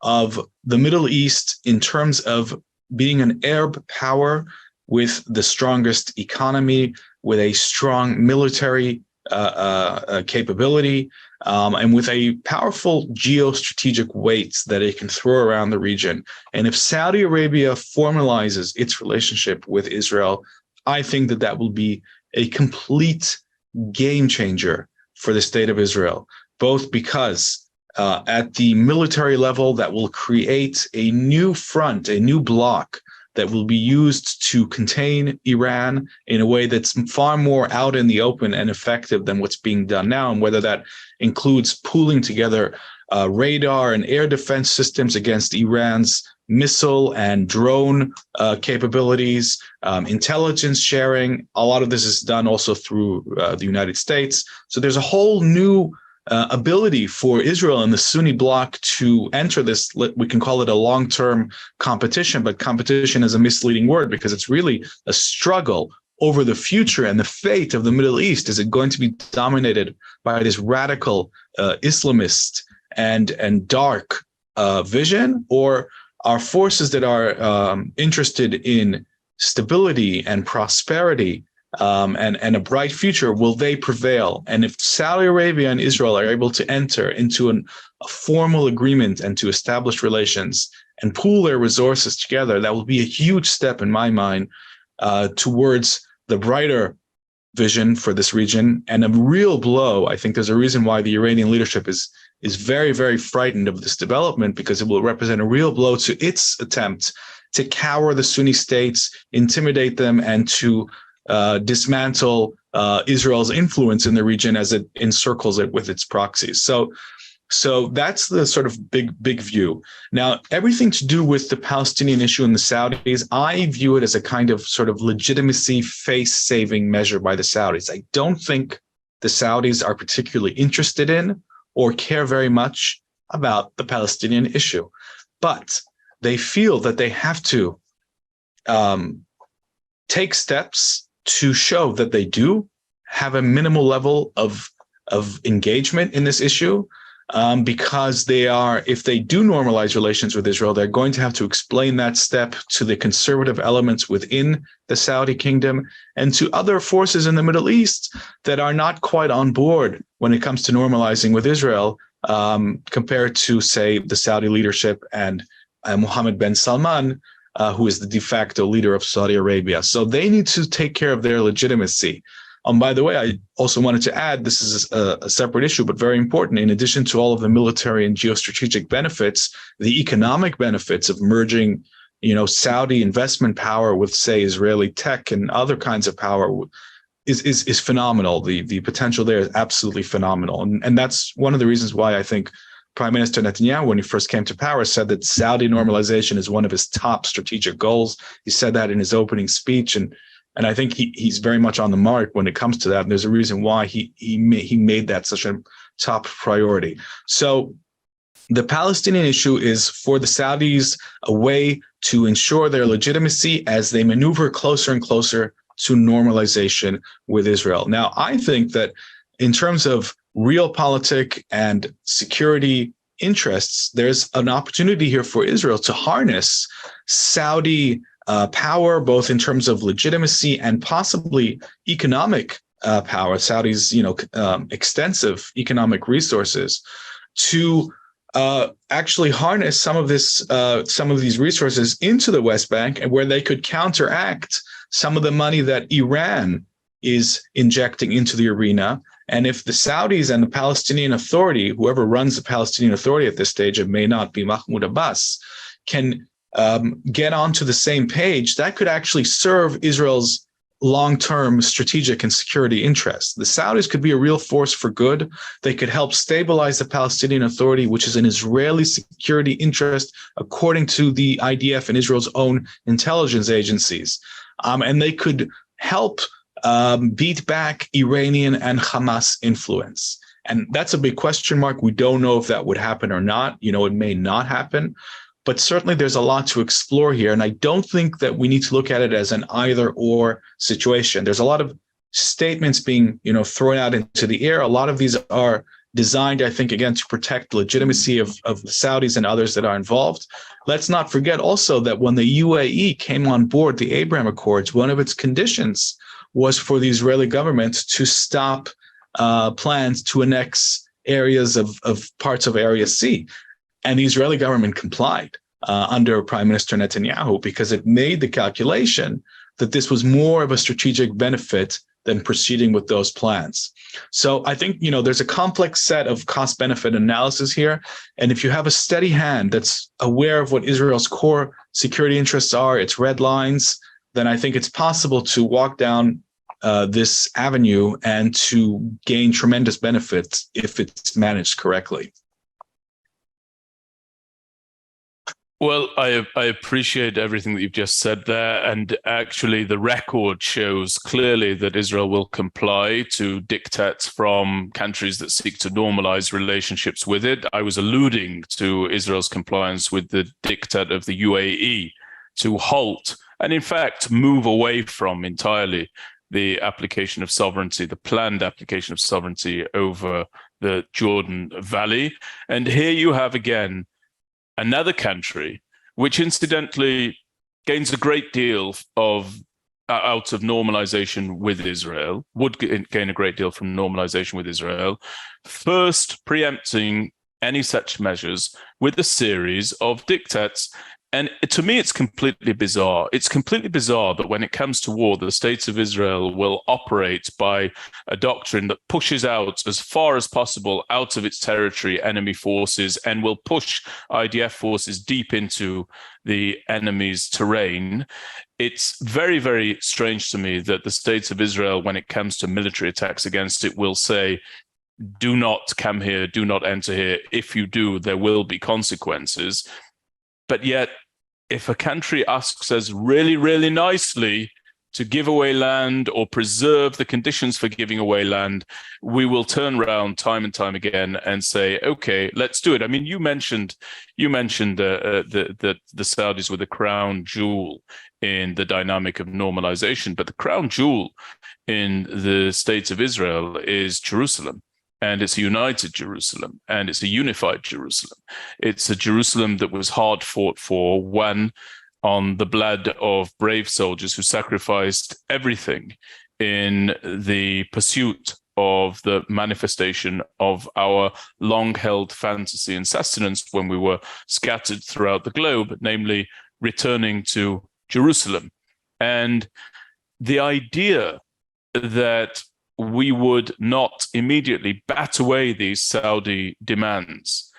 of the Middle East in terms of being an Arab power with the strongest economy, with a strong military capability, and with a powerful geostrategic weight that it can throw around the region. And if Saudi Arabia formalizes its relationship with Israel, I think that will be a complete game changer for the state of Israel, both because at the military level, that will create a new front, a new bloc that will be used to contain Iran in a way that's far more out in the open and effective than what's being done now, and whether that includes pooling together radar and air defense systems against Iran's missile and drone capabilities, intelligence sharing. A lot of this is done also through the United States. So there's a whole new ability for Israel and the Sunni bloc to enter this. We can call it a long-term competition, but competition is a misleading word because it's really a struggle over the future and the fate of the Middle East. Is it going to be dominated by this radical Islamist and dark vision, or are forces that are interested in stability and prosperity and a bright future, will they prevail? And if Saudi Arabia and Israel are able to enter into a formal agreement and to establish relations and pool their resources together, that will be a huge step in my mind towards the brighter vision for this region, and a real blow. I think there's a reason why the Iranian leadership is very, very frightened of this development, because it will represent a real blow to its attempt to cower the Sunni states, intimidate them, and to dismantle Israel's influence in the region as it encircles it with its proxies. So that's the sort of big view. Now, everything to do with the Palestinian issue and the Saudis, I view it as a kind of sort of legitimacy face-saving measure by the Saudis. I don't think the Saudis are particularly interested in or care very much about the Palestinian issue, but they feel that they have to take steps to show that they do have a minimal level of engagement in this issue. Because if they do normalize relations with Israel, they're going to have to explain that step to the conservative elements within the Saudi kingdom and to other forces in the Middle East that are not quite on board when it comes to normalizing with Israel, compared to, say, the Saudi leadership and Mohammed bin Salman, who is the de facto leader of Saudi Arabia. So they need to take care of their legitimacy. By the way, I also wanted to add, this is a separate issue, but very important. In addition to all of the military and geostrategic benefits, the economic benefits of merging, Saudi investment power with, say, Israeli tech and other kinds of power is phenomenal. The potential there is absolutely phenomenal. And that's one of the reasons why I think Prime Minister Netanyahu, when he first came to power, said that Saudi normalization is one of his top strategic goals. He said that in his opening speech, and I think he's very much on the mark when it comes to that. And there's a reason why he made that such a top priority. So the Palestinian issue is, for the Saudis, a way to ensure their legitimacy as they maneuver closer and closer to normalization with Israel. Now, I think that in terms of realpolitik and security interests, there's an opportunity here for Israel to harness Saudi power, both in terms of legitimacy and possibly economic power, Saudi's extensive economic resources, to actually harness some of these resources into the West Bank, and where they could counteract some of the money that Iran is injecting into the arena. And if the Saudis and the Palestinian Authority, whoever runs the Palestinian Authority at this stage, it may not be Mahmoud Abbas, can get onto the same page, that could actually serve Israel's long-term strategic and security interests. The Saudis could be a real force for good. They could help stabilize the Palestinian Authority, which is an Israeli security interest, according to the IDF and Israel's own intelligence agencies. And they could help beat back Iranian and Hamas influence. And that's a big question mark. We don't know if that would happen or not. It may not happen. But certainly there's a lot to explore here. And I don't think that we need to look at it as an either or situation. There's a lot of statements being, thrown out into the air. A lot of these are designed, I think, again, to protect the legitimacy of the Saudis and others that are involved. Let's not forget also that when the UAE came on board the Abraham Accords, one of its conditions was for the Israeli government to stop plans to annex areas of parts of Area C. And the Israeli government complied under Prime Minister Netanyahu, because it made the calculation that this was more of a strategic benefit than proceeding with those plans. So I think, there's a complex set of cost-benefit analysis here. And if you have a steady hand that's aware of what Israel's core security interests are, its red lines, then I think it's possible to walk down this avenue and to gain tremendous benefits if it's managed correctly. Well, I appreciate everything that you've just said there. And actually, the record shows clearly that Israel will comply to diktats from countries that seek to normalize relationships with it. I was alluding to Israel's compliance with the diktat of the UAE to halt and, in fact, move away from entirely the application of sovereignty, the planned application of sovereignty over the Jordan Valley. And here you have again another country, which incidentally gains a great deal of out of normalization with Israel, would gain a great deal from normalization with Israel, first preempting any such measures with a series of diktats. And to me, it's completely bizarre. It's completely bizarre that when it comes to war, the states of Israel will operate by a doctrine that pushes out as far as possible out of its territory enemy forces and will push IDF forces deep into the enemy's terrain. It's very, very strange to me that the states of Israel, when it comes to military attacks against it, will say, do not come here, do not enter here. If you do, there will be consequences. But yet, if a country asks us really, really nicely to give away land or preserve the conditions for giving away land, we will turn around time and time again and say, okay, let's do it. I mean, you mentioned the Saudis were the crown jewel in the dynamic of normalization, but the crown jewel in the states of Israel is Jerusalem. And it's a united Jerusalem, and it's a unified Jerusalem. It's a Jerusalem that was hard fought for, won on the blood of brave soldiers who sacrificed everything in the pursuit of the manifestation of our long-held fantasy and sustenance when we were scattered throughout the globe, namely returning to Jerusalem. And the idea that we would not immediately bat away these Saudi demands,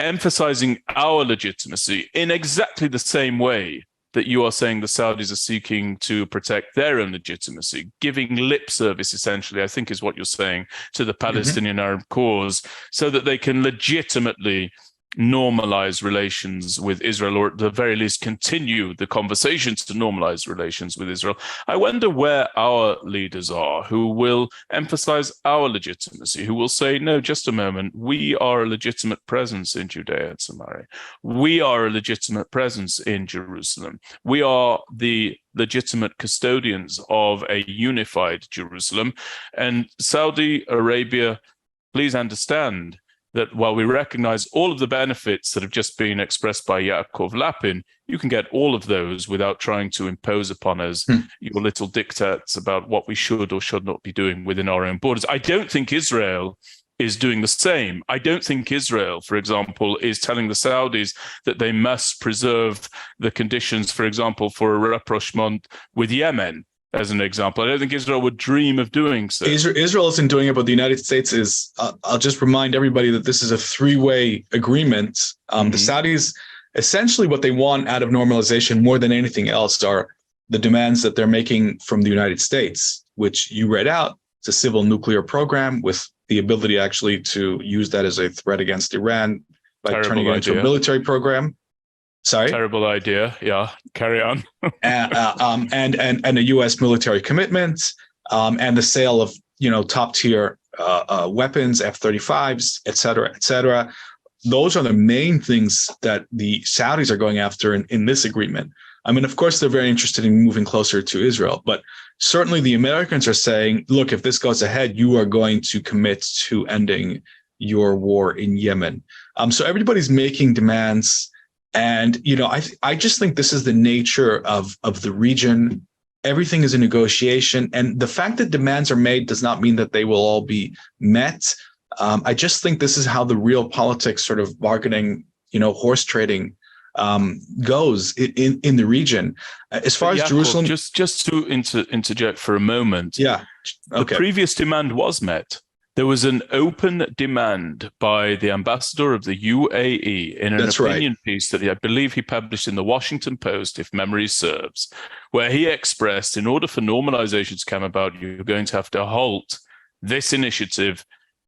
emphasizing our legitimacy in exactly the same way that you are saying the Saudis are seeking to protect their own legitimacy, giving lip service, essentially, I think is what you're saying, to the Palestinian Arab cause, so that they can legitimately normalize relations with Israel, or at the very least continue the conversations to normalize relations with Israel. I wonder where our leaders are, who will emphasize our legitimacy, who will say, no, just a moment, we are a legitimate presence in Judea and Samaria. We are a legitimate presence in Jerusalem. We are the legitimate custodians of a unified Jerusalem. And Saudi Arabia, please understand that while we recognize all of the benefits that have just been expressed by Yaakov Lappin, you can get all of those without trying to impose upon us your little diktats about what we should or should not be doing within our own borders. I don't think Israel is doing the same. I don't think Israel, for example, is telling the Saudis that they must preserve the conditions, for example, for a rapprochement with Yemen, as an example. I don't think Israel would dream of doing so. Israel isn't doing it, but the United States is. I'll just remind everybody that this is a three-way agreement. The Saudis, essentially what they want out of normalization more than anything else are the demands that they're making from the United States, which you read out. It's a civil nuclear program with the ability actually to use that as a threat against Iran by turning it into a military program. Sorry. Terrible idea. Yeah, carry on. and a U.S. military commitment, and the sale of top tier weapons, F-35s, et cetera, et cetera. Those are the main things that the Saudis are going after in this agreement. I mean, of course, they're very interested in moving closer to Israel, but certainly the Americans are saying, look, if this goes ahead, you are going to commit to ending your war in Yemen. So everybody's making demands. And, I just think this is the nature of the region. Everything is a negotiation. And the fact that demands are made does not mean that they will all be met. I just think this is how the real politics sort of bargaining, horse trading goes in the region. As far as Jerusalem... Just to interject for a moment. Yeah. Okay. The previous demand was met. There was an open demand by the ambassador of the UAE in an opinion piece that I believe he published in the Washington Post, if memory serves, where he expressed, in order for normalization to come about, you're going to have to halt this initiative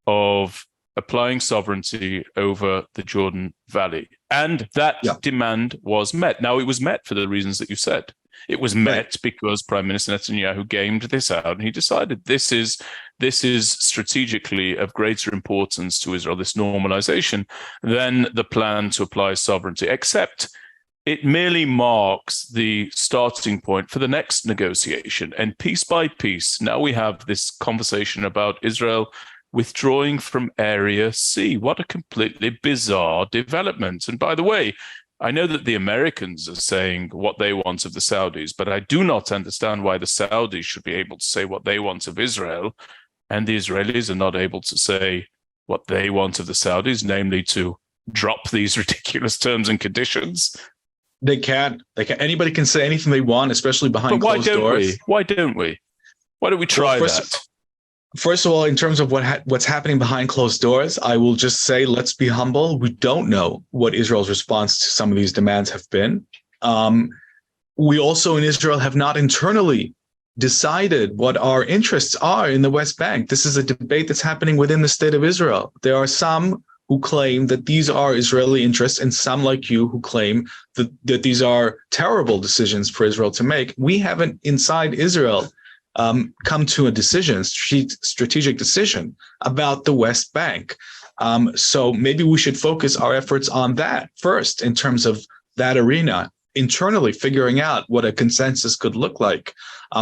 of applying sovereignty over the Jordan Valley. And that demand was met. Now, it was met for the reasons that you said. It was met because Prime Minister Netanyahu gamed this out, and he decided this is strategically of greater importance to Israel, this normalization, than the plan to apply sovereignty, except it merely marks the starting point for the next negotiation. And piece by piece, now we have this conversation about Israel withdrawing from Area C. What a completely bizarre development. And by the way, I know that the Americans are saying what they want of the Saudis, but I do not understand why the Saudis should be able to say what they want of Israel, and the Israelis are not able to say what they want of the Saudis, namely to drop these ridiculous terms and conditions. They can't. Anybody can say anything they want, especially behind closed doors. Why don't we? Why don't we try that? First of all, in terms of what's happening behind closed doors, I will just say, let's be humble. We don't know what Israel's response to some of these demands have been. We also in Israel have not internally decided what our interests are in the West Bank. This is a debate that's happening within the state of Israel. There are some who claim that these are Israeli interests, and some like you who claim that these are terrible decisions for Israel to make. We haven't, inside Israel, come to a strategic decision about the West Bank. So maybe we should focus our efforts on that first in terms of that arena, internally figuring out what a consensus could look like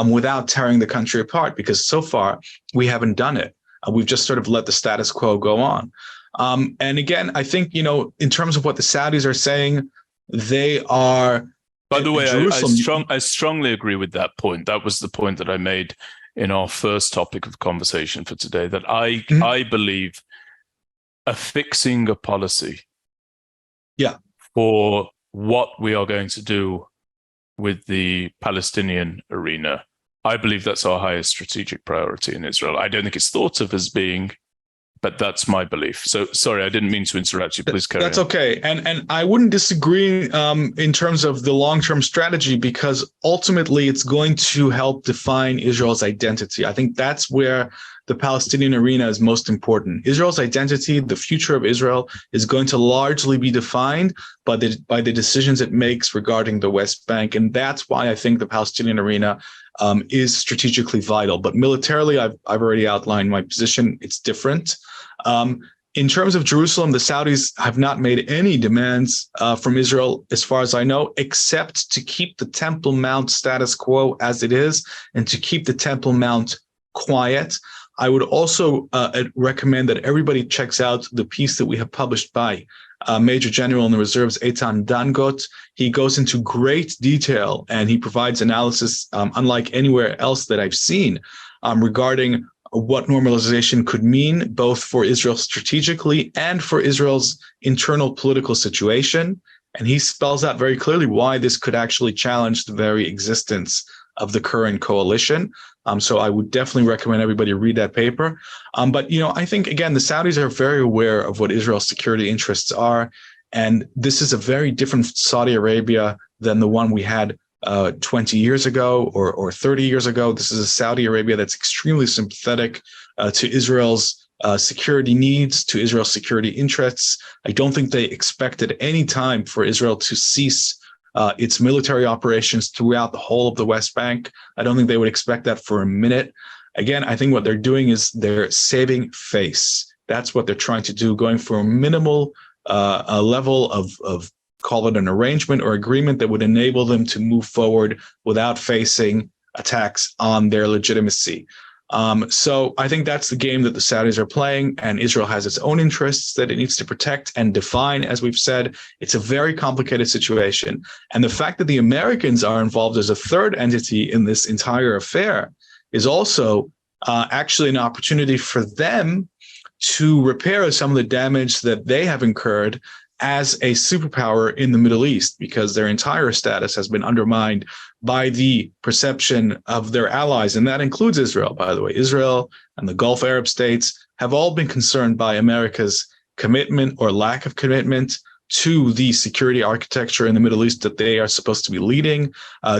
without tearing the country apart, because so far we haven't done it. We've just sort of let the status quo go on. And again, I think, in terms of what the Saudis are saying, they are... By the way, I strongly agree with that point. That was the point that I made in our first topic of conversation for today, that I believe affixing a policy for what we are going to do with the Palestinian arena, I believe that's our highest strategic priority in Israel. I don't think it's thought of as being, but that's my belief. So sorry, I didn't mean to interrupt you. Please carry on. That's okay. And I wouldn't disagree in terms of the long-term strategy, because ultimately it's going to help define Israel's identity. I think that's where the Palestinian arena is most important. Israel's identity, the future of Israel, is going to largely be defined by the decisions it makes regarding the West Bank. And that's why I think the Palestinian arena is strategically vital. But militarily, I've already outlined my position. It's different. In terms of Jerusalem, the Saudis have not made any demands from Israel, as far as I know, except to keep the Temple Mount status quo as it is and to keep the Temple Mount quiet. I would also recommend that everybody checks out the piece that we have published by Major General in the Reserves, Eitan Dangot. He goes into great detail and he provides analysis unlike anywhere else that I've seen regarding what normalization could mean, both for Israel strategically and for Israel's internal political situation. And he spells out very clearly why this could actually challenge the very existence of the current coalition. So I would definitely recommend everybody read that paper. But, I think, again, the Saudis are very aware of what Israel's security interests are. And this is a very different Saudi Arabia than the one we had 20 years ago or 30 years ago. This is a Saudi Arabia that's extremely sympathetic to Israel's security needs, to Israel's security interests. I don't think they expect at any time for Israel to cease its military operations throughout the whole of the West Bank. I don't think they would expect that for a minute. Again, I think what they're doing is they're saving face. That's what they're trying to do, going for a minimal level of call it an arrangement or agreement that would enable them to move forward without facing attacks on their legitimacy. So I think that's the game that the Saudis are playing, and Israel has its own interests that it needs to protect and define. As we've said, it's a very complicated situation. And the fact that the Americans are involved as a third entity in this entire affair is also actually an opportunity for them to repair some of the damage that they have incurred as a superpower in the Middle East, because their entire status has been undermined by the perception of their allies, and that includes Israel, by the way. Israel and the Gulf Arab states have all been concerned by America's commitment or lack of commitment to the security architecture in the Middle East that they are supposed to be leading,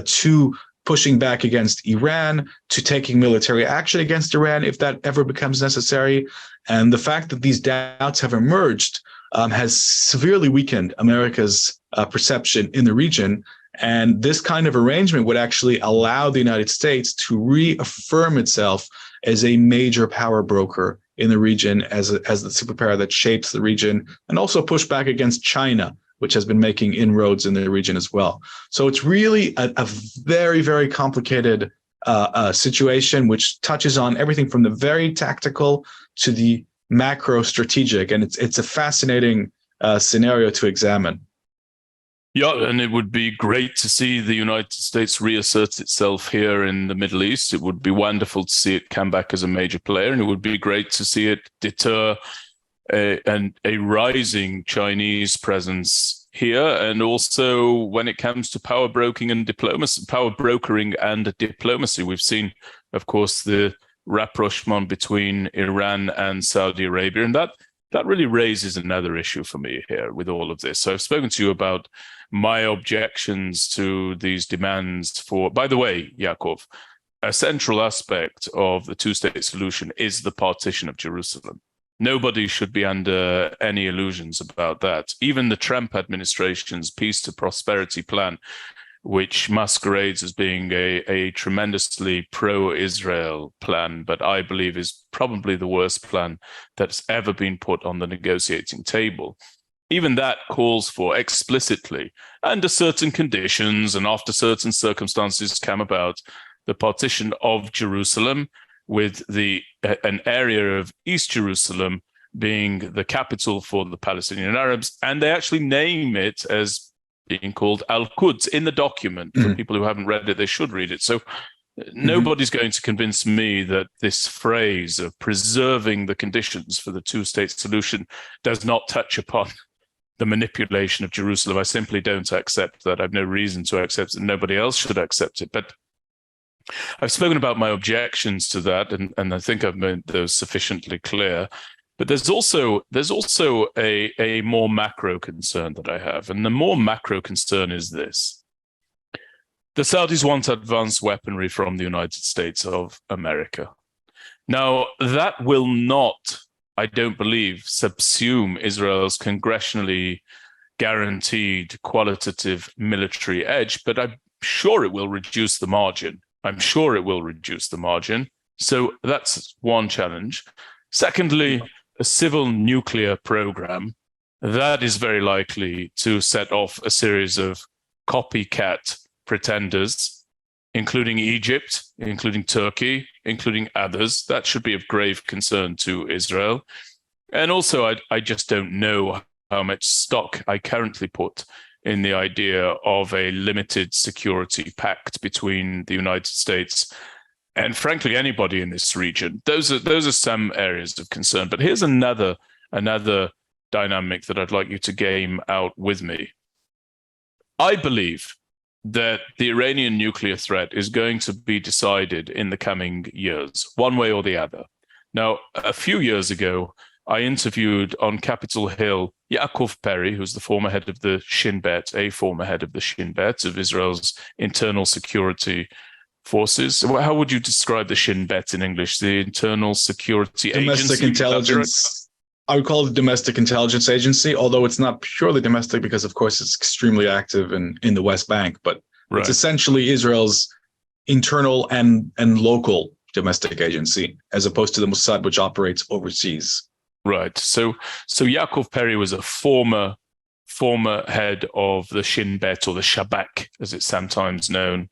to pushing back against Iran, to taking military action against Iran if that ever becomes necessary. And the fact that these doubts have emerged has severely weakened America's perception in the region. And this kind of arrangement would actually allow the United States to reaffirm itself as a major power broker in the region, as the superpower that shapes the region, and also push back against China, which has been making inroads in the region as well. So it's really a very, very complicated situation, which touches on everything from the very tactical to the macro strategic. And it's a fascinating scenario to examine. Yeah, and it would be great to see the United States reassert itself here in the Middle East. It would be wonderful to see it come back as a major player, and it would be great to see it deter a rising Chinese presence here. And also when it comes to power brokering and diplomacy, we've seen, of course, the rapprochement between Iran and Saudi Arabia, and that really raises another issue for me here with all of this. So I've spoken to you about my objections to these demands for, by the way, Yaakov, a central aspect of the two-state solution is the partition of Jerusalem. Nobody should be under any illusions about that. Even the Trump administration's Peace to Prosperity plan, which masquerades as being a tremendously pro-Israel plan, but I believe is probably the worst plan that's ever been put on the negotiating table. Even that calls for explicitly, under certain conditions and after certain circumstances come about, the partition of Jerusalem, with an area of East Jerusalem being the capital for the Palestinian Arabs. And they actually name it as being called Al-Quds in the document. For people who haven't read it, they should read it. So nobody's going to convince me that this phrase of preserving the conditions for the two-state solution does not touch upon the manipulation of Jerusalem. I simply don't accept that. I have no reason to accept it. Nobody else should accept it. But I've spoken about my objections to that, and I think I've made those sufficiently clear. But there's also a more macro concern that I have. And the more macro concern is this. The Saudis want advanced weaponry from the United States of America. Now, that will not, I don't believe, subsume Israel's congressionally guaranteed qualitative military edge, but I'm sure it will reduce the margin. So that's one challenge. Secondly, a civil nuclear program that is very likely to set off a series of copycat pretenders, including Egypt, including Turkey, including others. That should be of grave concern to Israel. And also, I just don't know how much stock I currently put in the idea of a limited security pact between the United States and, frankly, anybody in this region. Those are some areas of concern. But here's another dynamic that I'd like you to game out with me. I believe that the Iranian nuclear threat is going to be decided in the coming years, one way or the other. Now, a few years ago, I interviewed on Capitol Hill Yaakov Perry, who's the former head of the Shin Bet, of Israel's internal security forces. How would you describe the Shin Bet in English? The Internal Security Domestic Intelligence. I would call it domestic intelligence agency, although it's not purely domestic because, of course, it's extremely active in the West Bank. But It's essentially Israel's internal and local domestic agency, as opposed to the Mossad, which operates overseas. Right. So Yaakov Perry was a former head of the Shin Bet, or the Shabak, as it's sometimes known.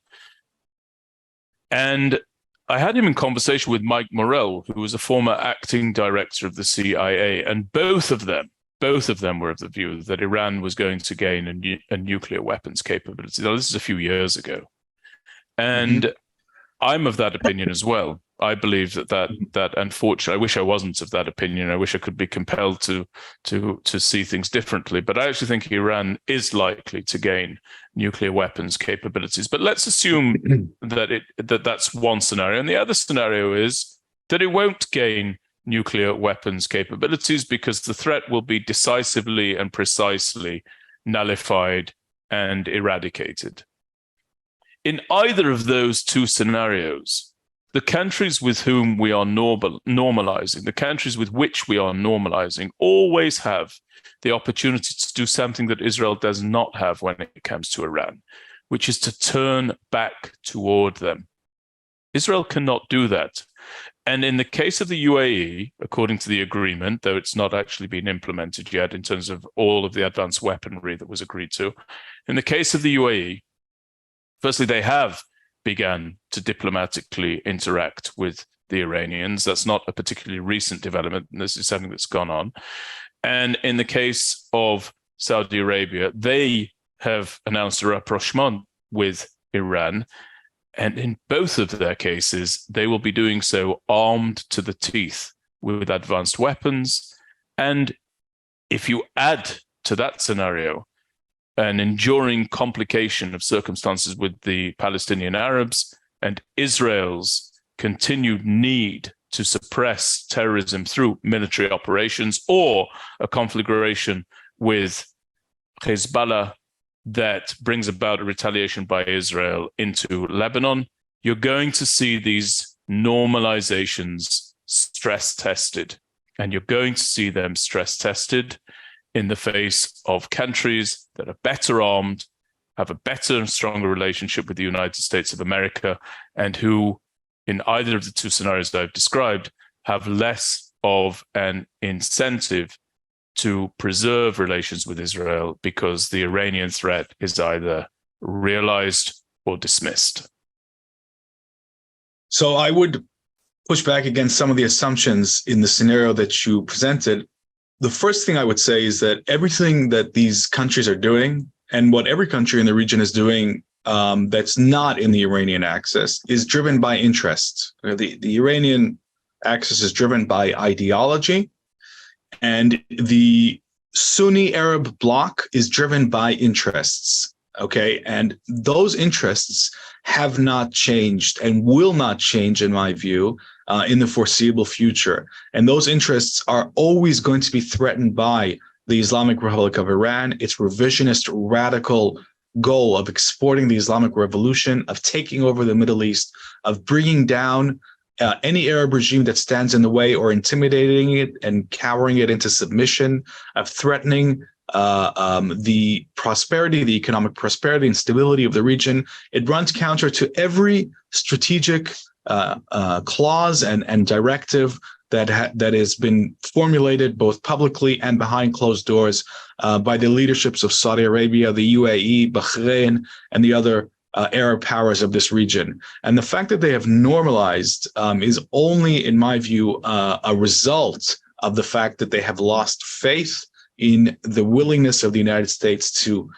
And I had him in conversation with Mike Morrell, who was a former acting director of the CIA, and both of them were of the view that Iran was going to gain a nuclear weapons capability. Now, this is a few years ago, and I'm of that opinion as well. I believe that unfortunately, I wish I wasn't of that opinion. I wish I could be compelled to see things differently. But I actually think Iran is likely to gain nuclear weapons capabilities. But let's assume that's one scenario, and the other scenario is that it won't gain nuclear weapons capabilities because the threat will be decisively and precisely nullified and eradicated. In either of those two scenarios, the countries with whom we are normalizing, the countries with which we are normalizing, always have the opportunity to do something that Israel does not have when it comes to Iran, which is to turn back toward them. Israel cannot do that. And in the case of the UAE, according to the agreement, though it's not actually been implemented yet in terms of all of the advanced weaponry that was agreed to, in the case of the UAE, firstly, they have begun to diplomatically interact with the Iranians. That's not a particularly recent development. This is something that's gone on. And in the case of Saudi Arabia, they have announced a rapprochement with Iran. And in both of their cases, they will be doing so armed to the teeth with advanced weapons. And if you add to that scenario an enduring complication of circumstances with the Palestinian Arabs and Israel's continued need to suppress terrorism through military operations, or a conflagration with Hezbollah that brings about a retaliation by Israel into Lebanon, you're going to see these normalizations stress tested. And you're going to see them stress tested in the face of countries that are better armed, have a better and stronger relationship with the United States of America, and who, in either of the two scenarios I've described, have less of an incentive to preserve relations with Israel because the Iranian threat is either realized or dismissed. So I would push back against some of the assumptions in the scenario that you presented. The first thing I would say is that everything that these countries are doing, and what every country in the region is doing that's not in the Iranian axis, is driven by interest. The Iranian axis is driven by ideology, and the Sunni Arab bloc is driven by interests. Okay, and those interests have not changed and will not change, in my view, in the foreseeable future. And those interests are always going to be threatened by the Islamic Republic of Iran, its revisionist radical goal of exporting the Islamic Revolution, of taking over the Middle East, of bringing down any Arab regime that stands in the way or intimidating it and cowering it into submission, of threatening the prosperity, the economic prosperity and stability of the region. It runs counter to every strategic clause and directive that has been formulated both publicly and behind closed doors by the leaderships of Saudi Arabia, the UAE, Bahrain, and the other Arab powers of this region. And the fact that they have normalized is only, in my view, a result of the fact that they have lost faith in the willingness of the United States to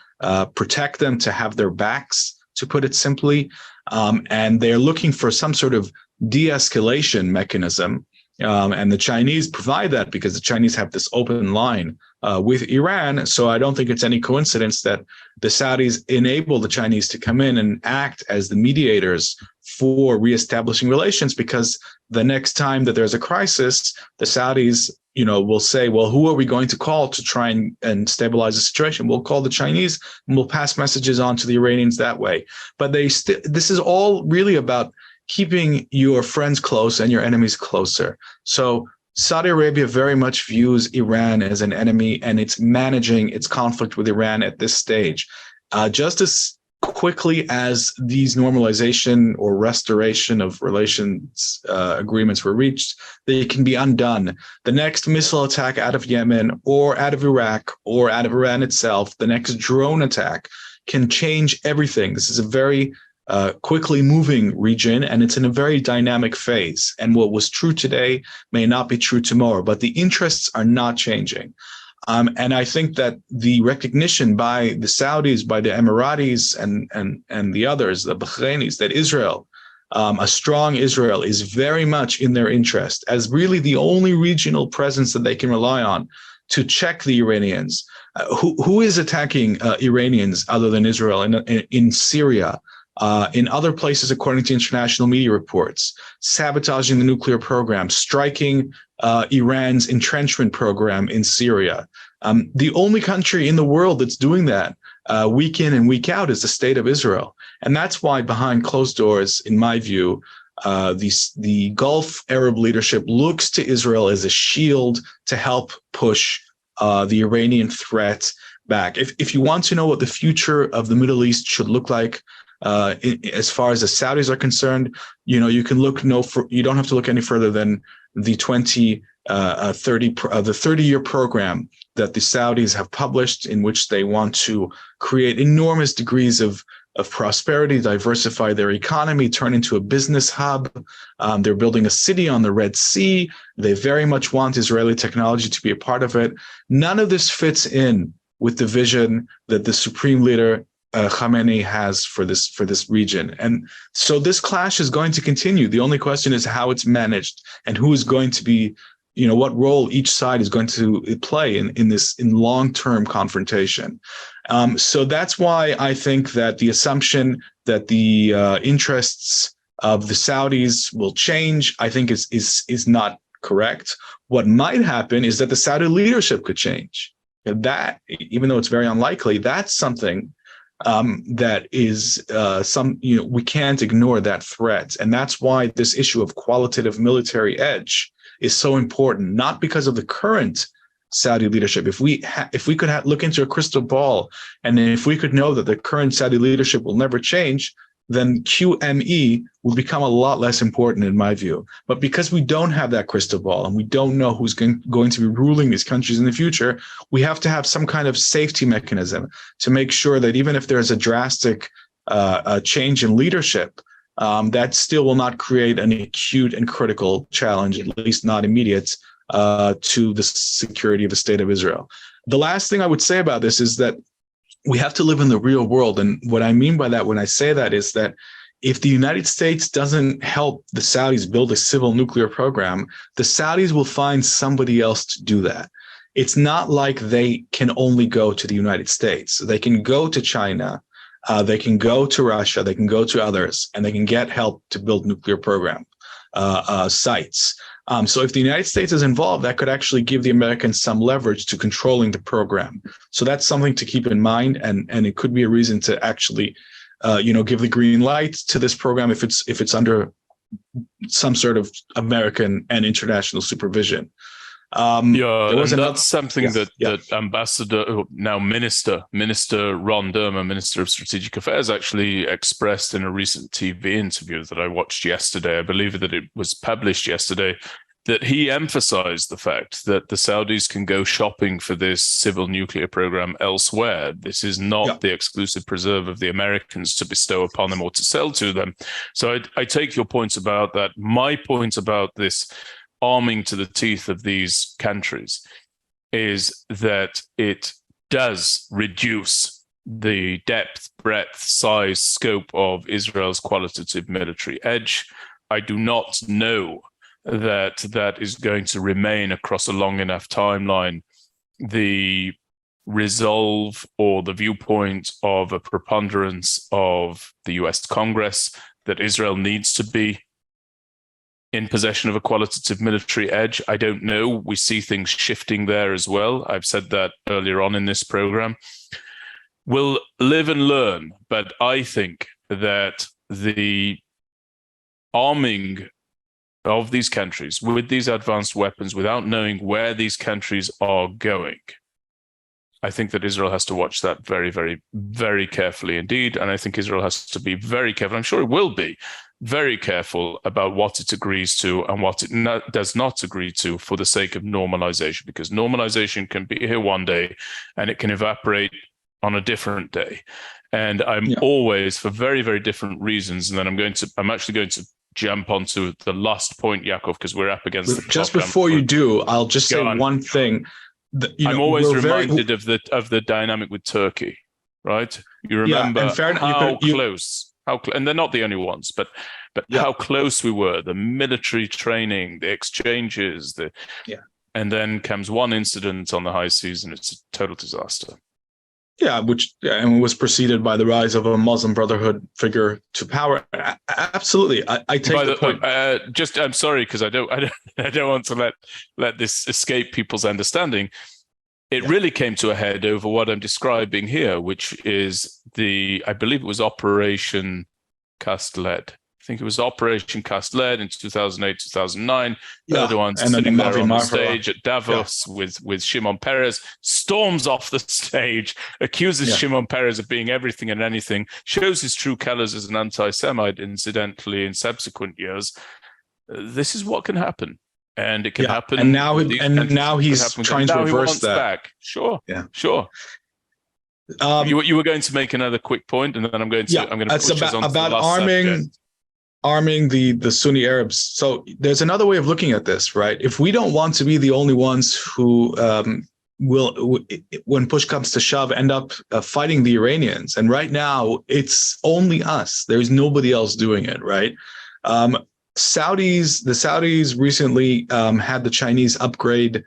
protect them, to have their backs, to put it simply. And they're looking for some sort of de-escalation mechanism. And the Chinese provide that because the Chinese have this open line with Iran. So I don't think it's any coincidence that the Saudis enable the Chinese to come in and act as the mediators for reestablishing relations, because the next time that there's a crisis, the Saudis, will say, well, who are we going to call to try and stabilize the situation? We'll call the Chinese and we'll pass messages on to the Iranians that way. But this is all really about keeping your friends close and your enemies closer. So Saudi Arabia very much views Iran as an enemy, and it's managing its conflict with Iran at this stage. Just as quickly as these normalization or restoration of relations agreements were reached, they can be undone. The next missile attack out of Yemen or out of Iraq or out of Iran itself, the next drone attack can change everything. This is a very quickly moving region, and it's in a very dynamic phase. And what was true today may not be true tomorrow, but the interests are not changing. And I think that the recognition by the Saudis, by the Emiratis and the others, the Bahrainis, that Israel a strong Israel is very much in their interest, as really the only regional presence that they can rely on to check the Iranians. Who is attacking Iranians other than Israel in Syria? In other places, according to international media reports, sabotaging the nuclear program, striking Iran's entrenchment program in Syria. The only country in the world that's doing that week in and week out is the state of Israel. And that's why behind closed doors, in my view, the Gulf Arab leadership looks to Israel as a shield to help push the Iranian threat back. If you want to know what the future of the Middle East should look like, as far as the Saudis are concerned, you can look you don't have to look any further than the 30-year program that the Saudis have published, in which they want to create enormous degrees of prosperity, diversify their economy, turn into a business hub. They're building a city on the Red Sea. They very much want Israeli technology to be a part of it. None of this fits in with the vision that the supreme leader Khamenei has for this region. And so this clash is going to continue. The only question is how it's managed and who is going to be, what role each side is going to play in long-term confrontation. So that's why I think that the assumption that the interests of the Saudis will change, I think is not correct. What might happen is that the Saudi leadership could change. And that, even though it's very unlikely, that's something that is we can't ignore that threat. And that's why this issue of qualitative military edge is so important, not because of the current Saudi leadership. If we could look into a crystal ball, and if we could know that the current Saudi leadership will never change, then QME will become a lot less important in my view. But because we don't have that crystal ball and we don't know who's going to be ruling these countries in the future, we have to have some kind of safety mechanism to make sure that even if there's a drastic change in leadership, that still will not create an acute and critical challenge, at least not immediate, to the security of the state of Israel. The last thing I would say about this is that we have to live in the real world. And what I mean by that when I say that is that if the United States doesn't help the Saudis build a civil nuclear program, the Saudis will find somebody else to do that. It's not like they can only go to the United States. They can go to China, they can go to Russia, they can go to others, and they can get help to build nuclear program sites. So if the United States is involved, that could actually give the Americans some leverage to controlling the program. So that's something to keep in mind, and it could be a reason to actually, give the green light to this program if it's under some sort of American and international supervision. That's something that Ambassador, now Minister Ron Dermer, Minister of Strategic Affairs, actually expressed in a recent TV interview that I watched yesterday. I believe that it was published yesterday, that he emphasized the fact that the Saudis can go shopping for this civil nuclear program elsewhere. This is not the exclusive preserve of the Americans to bestow upon them or to sell to them. So I take your points about that. My point about this arming to the teeth of these countries is that it does reduce the depth, breadth, size, scope of Israel's qualitative military edge. I do not know that is going to remain across a long enough timeline the resolve or the viewpoint of a preponderance of the US Congress that Israel needs to be in possession of a qualitative military edge. I don't know. We see things shifting there as well. I've said that earlier on in this program. We'll live and learn, but I think that the arming of these countries with these advanced weapons without knowing where these countries are going, I think that Israel has to watch that very, very, very carefully indeed. And I think Israel has to be very careful. I'm sure it will be very careful about what it agrees to and what it does not agree to for the sake of normalization, because normalization can be here one day and it can evaporate on a different day. And I'm always, for very, very different reasons, and then I'm actually going to jump onto the last point, Yaakov, because we're up against the just before you do, I'll just say one thing. I'm always reminded of the dynamic with Turkey, right? You remember how close, and they're not the only ones, but but how close we were, the military training, the exchanges, and then comes one incident on the high seas and it's a total disaster. Yeah, which was preceded by the rise of a Muslim Brotherhood figure to power. Absolutely, I take the point. I'm sorry, because I don't want to let this escape people's understanding. It really came to a head over what I'm describing here, which is I believe it was Operation Cast Lead. I think it was Operation Cast Lead in 2008, 2009. Erdogan sitting there on the stage at Davos with Shimon Peres, storms off the stage, accuses Shimon Peres of being everything and anything, shows his true colors as an anti-Semite, incidentally, in subsequent years. This is what can happen. And it can happen. And now he's trying to reverse that. Back. Sure. Yeah. Sure. You were going to make another quick point, and then I'm going to push us on about arming the Sunni Arabs. So there's another way of looking at this, right? If we don't want to be the only ones who will, when push comes to shove, end up fighting the Iranians, and right now it's only us. There's nobody else doing it, right? The Saudis recently had the Chinese upgrade.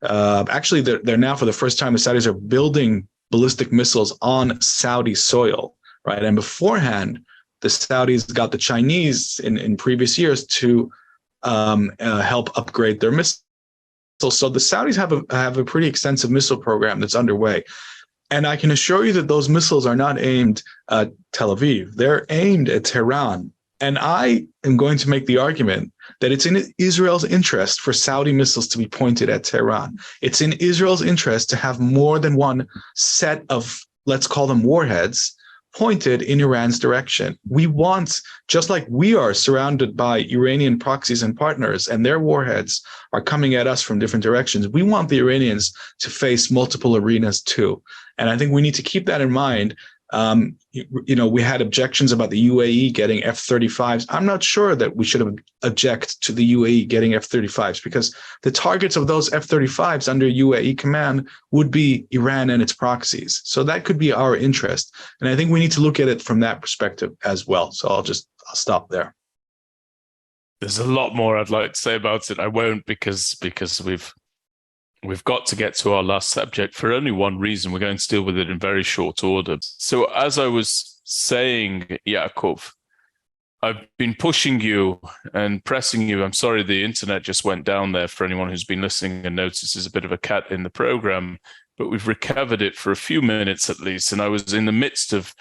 Actually, they're now, for the first time, the Saudis are building ballistic missiles on Saudi soil, right? And beforehand, the Saudis got the Chinese in previous years to help upgrade their missiles. So the Saudis have a pretty extensive missile program that's underway. And I can assure you that those missiles are not aimed at Tel Aviv. They're aimed at Tehran. And I am going to make the argument that it's in Israel's interest for Saudi missiles to be pointed at Tehran. It's in Israel's interest to have more than one set of, let's call them warheads, pointed in Iran's direction. We want, just like we are surrounded by Iranian proxies and partners, and their warheads are coming at us from different directions, we want the Iranians to face multiple arenas too. And I think we need to keep that in mind. We had objections about the UAE getting F-35s. I'm not sure that we should object to the UAE getting F-35s, because the targets of those F-35s under UAE command would be Iran and its proxies. So that could be our interest. And I think we need to look at it from that perspective as well. So I'll stop there. There's a lot more I'd like to say about it. I won't, because we've got to get to our last subject for only one reason. We're going to deal with it in very short order. So as I was saying, Yaakov, I've been pushing you and pressing you. I'm sorry, the internet just went down there for anyone who's been listening and notices a bit of a cat in the program, but we've recovered it for a few minutes at least. And I was in the midst of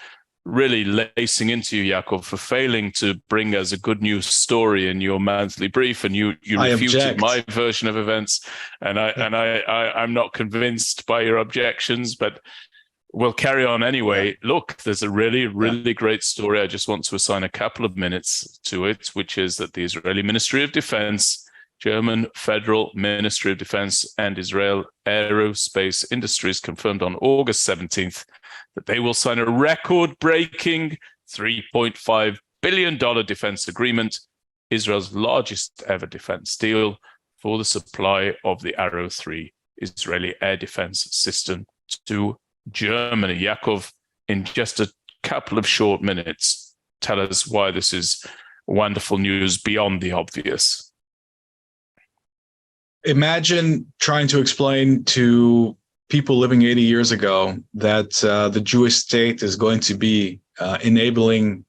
really lacing into you, Yaakov, for failing to bring us a good news story in your monthly brief, and you refuted my version of events, and I'm not convinced by your objections, but we'll carry on anyway. Look, there's a really great story. I just want to assign a couple of minutes to it, which is that the Israeli Ministry of Defense, German Federal Ministry of Defense, and Israel Aerospace Industries confirmed on August 17th that they will sign a record-breaking $3.5 billion defense agreement, Israel's largest ever defense deal, for the supply of the Arrow 3 Israeli air defense system to Germany. Yaakov, in just a couple of short minutes, tell us why this is wonderful news beyond the obvious. Imagine trying to explain to people living 80 years ago that the Jewish state is going to be enabling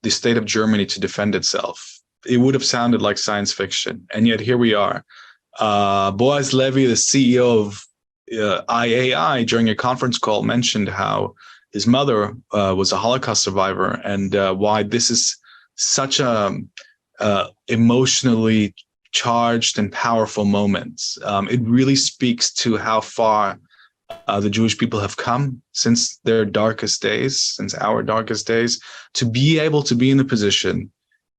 the state of Germany to defend itself. It would have sounded like science fiction. And yet here we are. Boaz Levy, the CEO of IAI, during a conference call, mentioned how his mother was a Holocaust survivor, and why this is such a emotionally charged and powerful moment. It really speaks to how far the Jewish people have come since their darkest days, since our darkest days, to be able to be in the position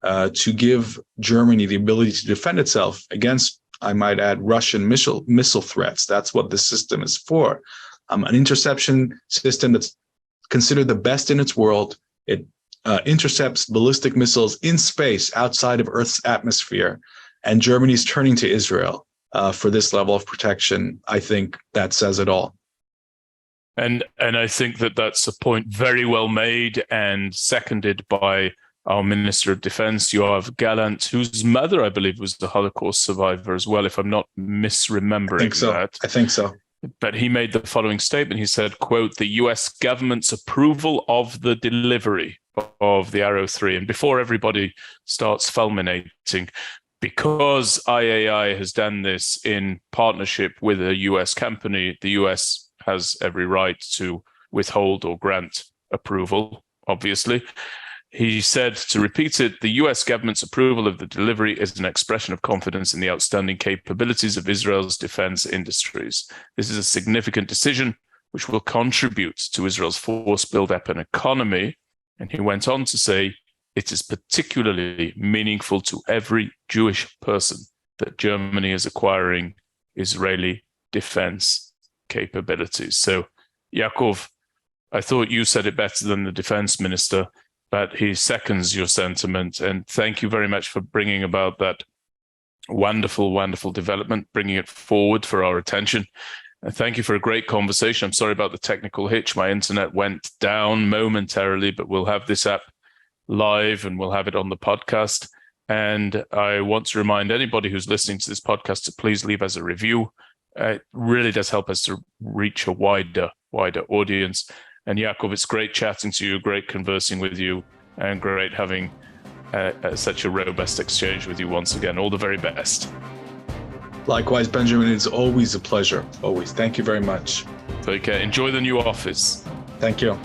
to give Germany the ability to defend itself against, I might add, Russian missile threats. That's what this system is for. An interception system that's considered the best in its world. It intercepts ballistic missiles in space outside of Earth's atmosphere. And Germany's turning to Israel for this level of protection. I think that says it all. And I think that that's a point very well made and seconded by our Minister of Defense, Yoav Gallant, whose mother, I believe, was the Holocaust survivor as well, if I'm not misremembering that. I think so. But he made the following statement. He said, quote, "The US government's approval of the delivery of the Arrow 3." And before everybody starts fulminating, because IAI has done this in partnership with a US company, the US has every right to withhold or grant approval, obviously. He said, to repeat it, "The US government's approval of the delivery is an expression of confidence in the outstanding capabilities of Israel's defense industries. This is a significant decision which will contribute to Israel's force buildup and economy." And he went on to say, "It is particularly meaningful to every Jewish person that Germany is acquiring Israeli defense capabilities." So, Yaakov, I thought you said it better than the defense minister, but he seconds your sentiment. And thank you very much for bringing about that wonderful, wonderful development, bringing it forward for our attention. And thank you for a great conversation. I'm sorry about the technical hitch. My internet went down momentarily, but we'll have this app live and we'll have it on the podcast. And I want to remind anybody who's listening to this podcast to please leave us a review. It really does help us to reach a wider audience. And Yaakov, it's great chatting to you, great conversing with you, and great having such a robust exchange with you once again. All the very best. Likewise, Benjamin, it's always a pleasure. Always. Thank you very much. Take care. Enjoy the new office. Thank you.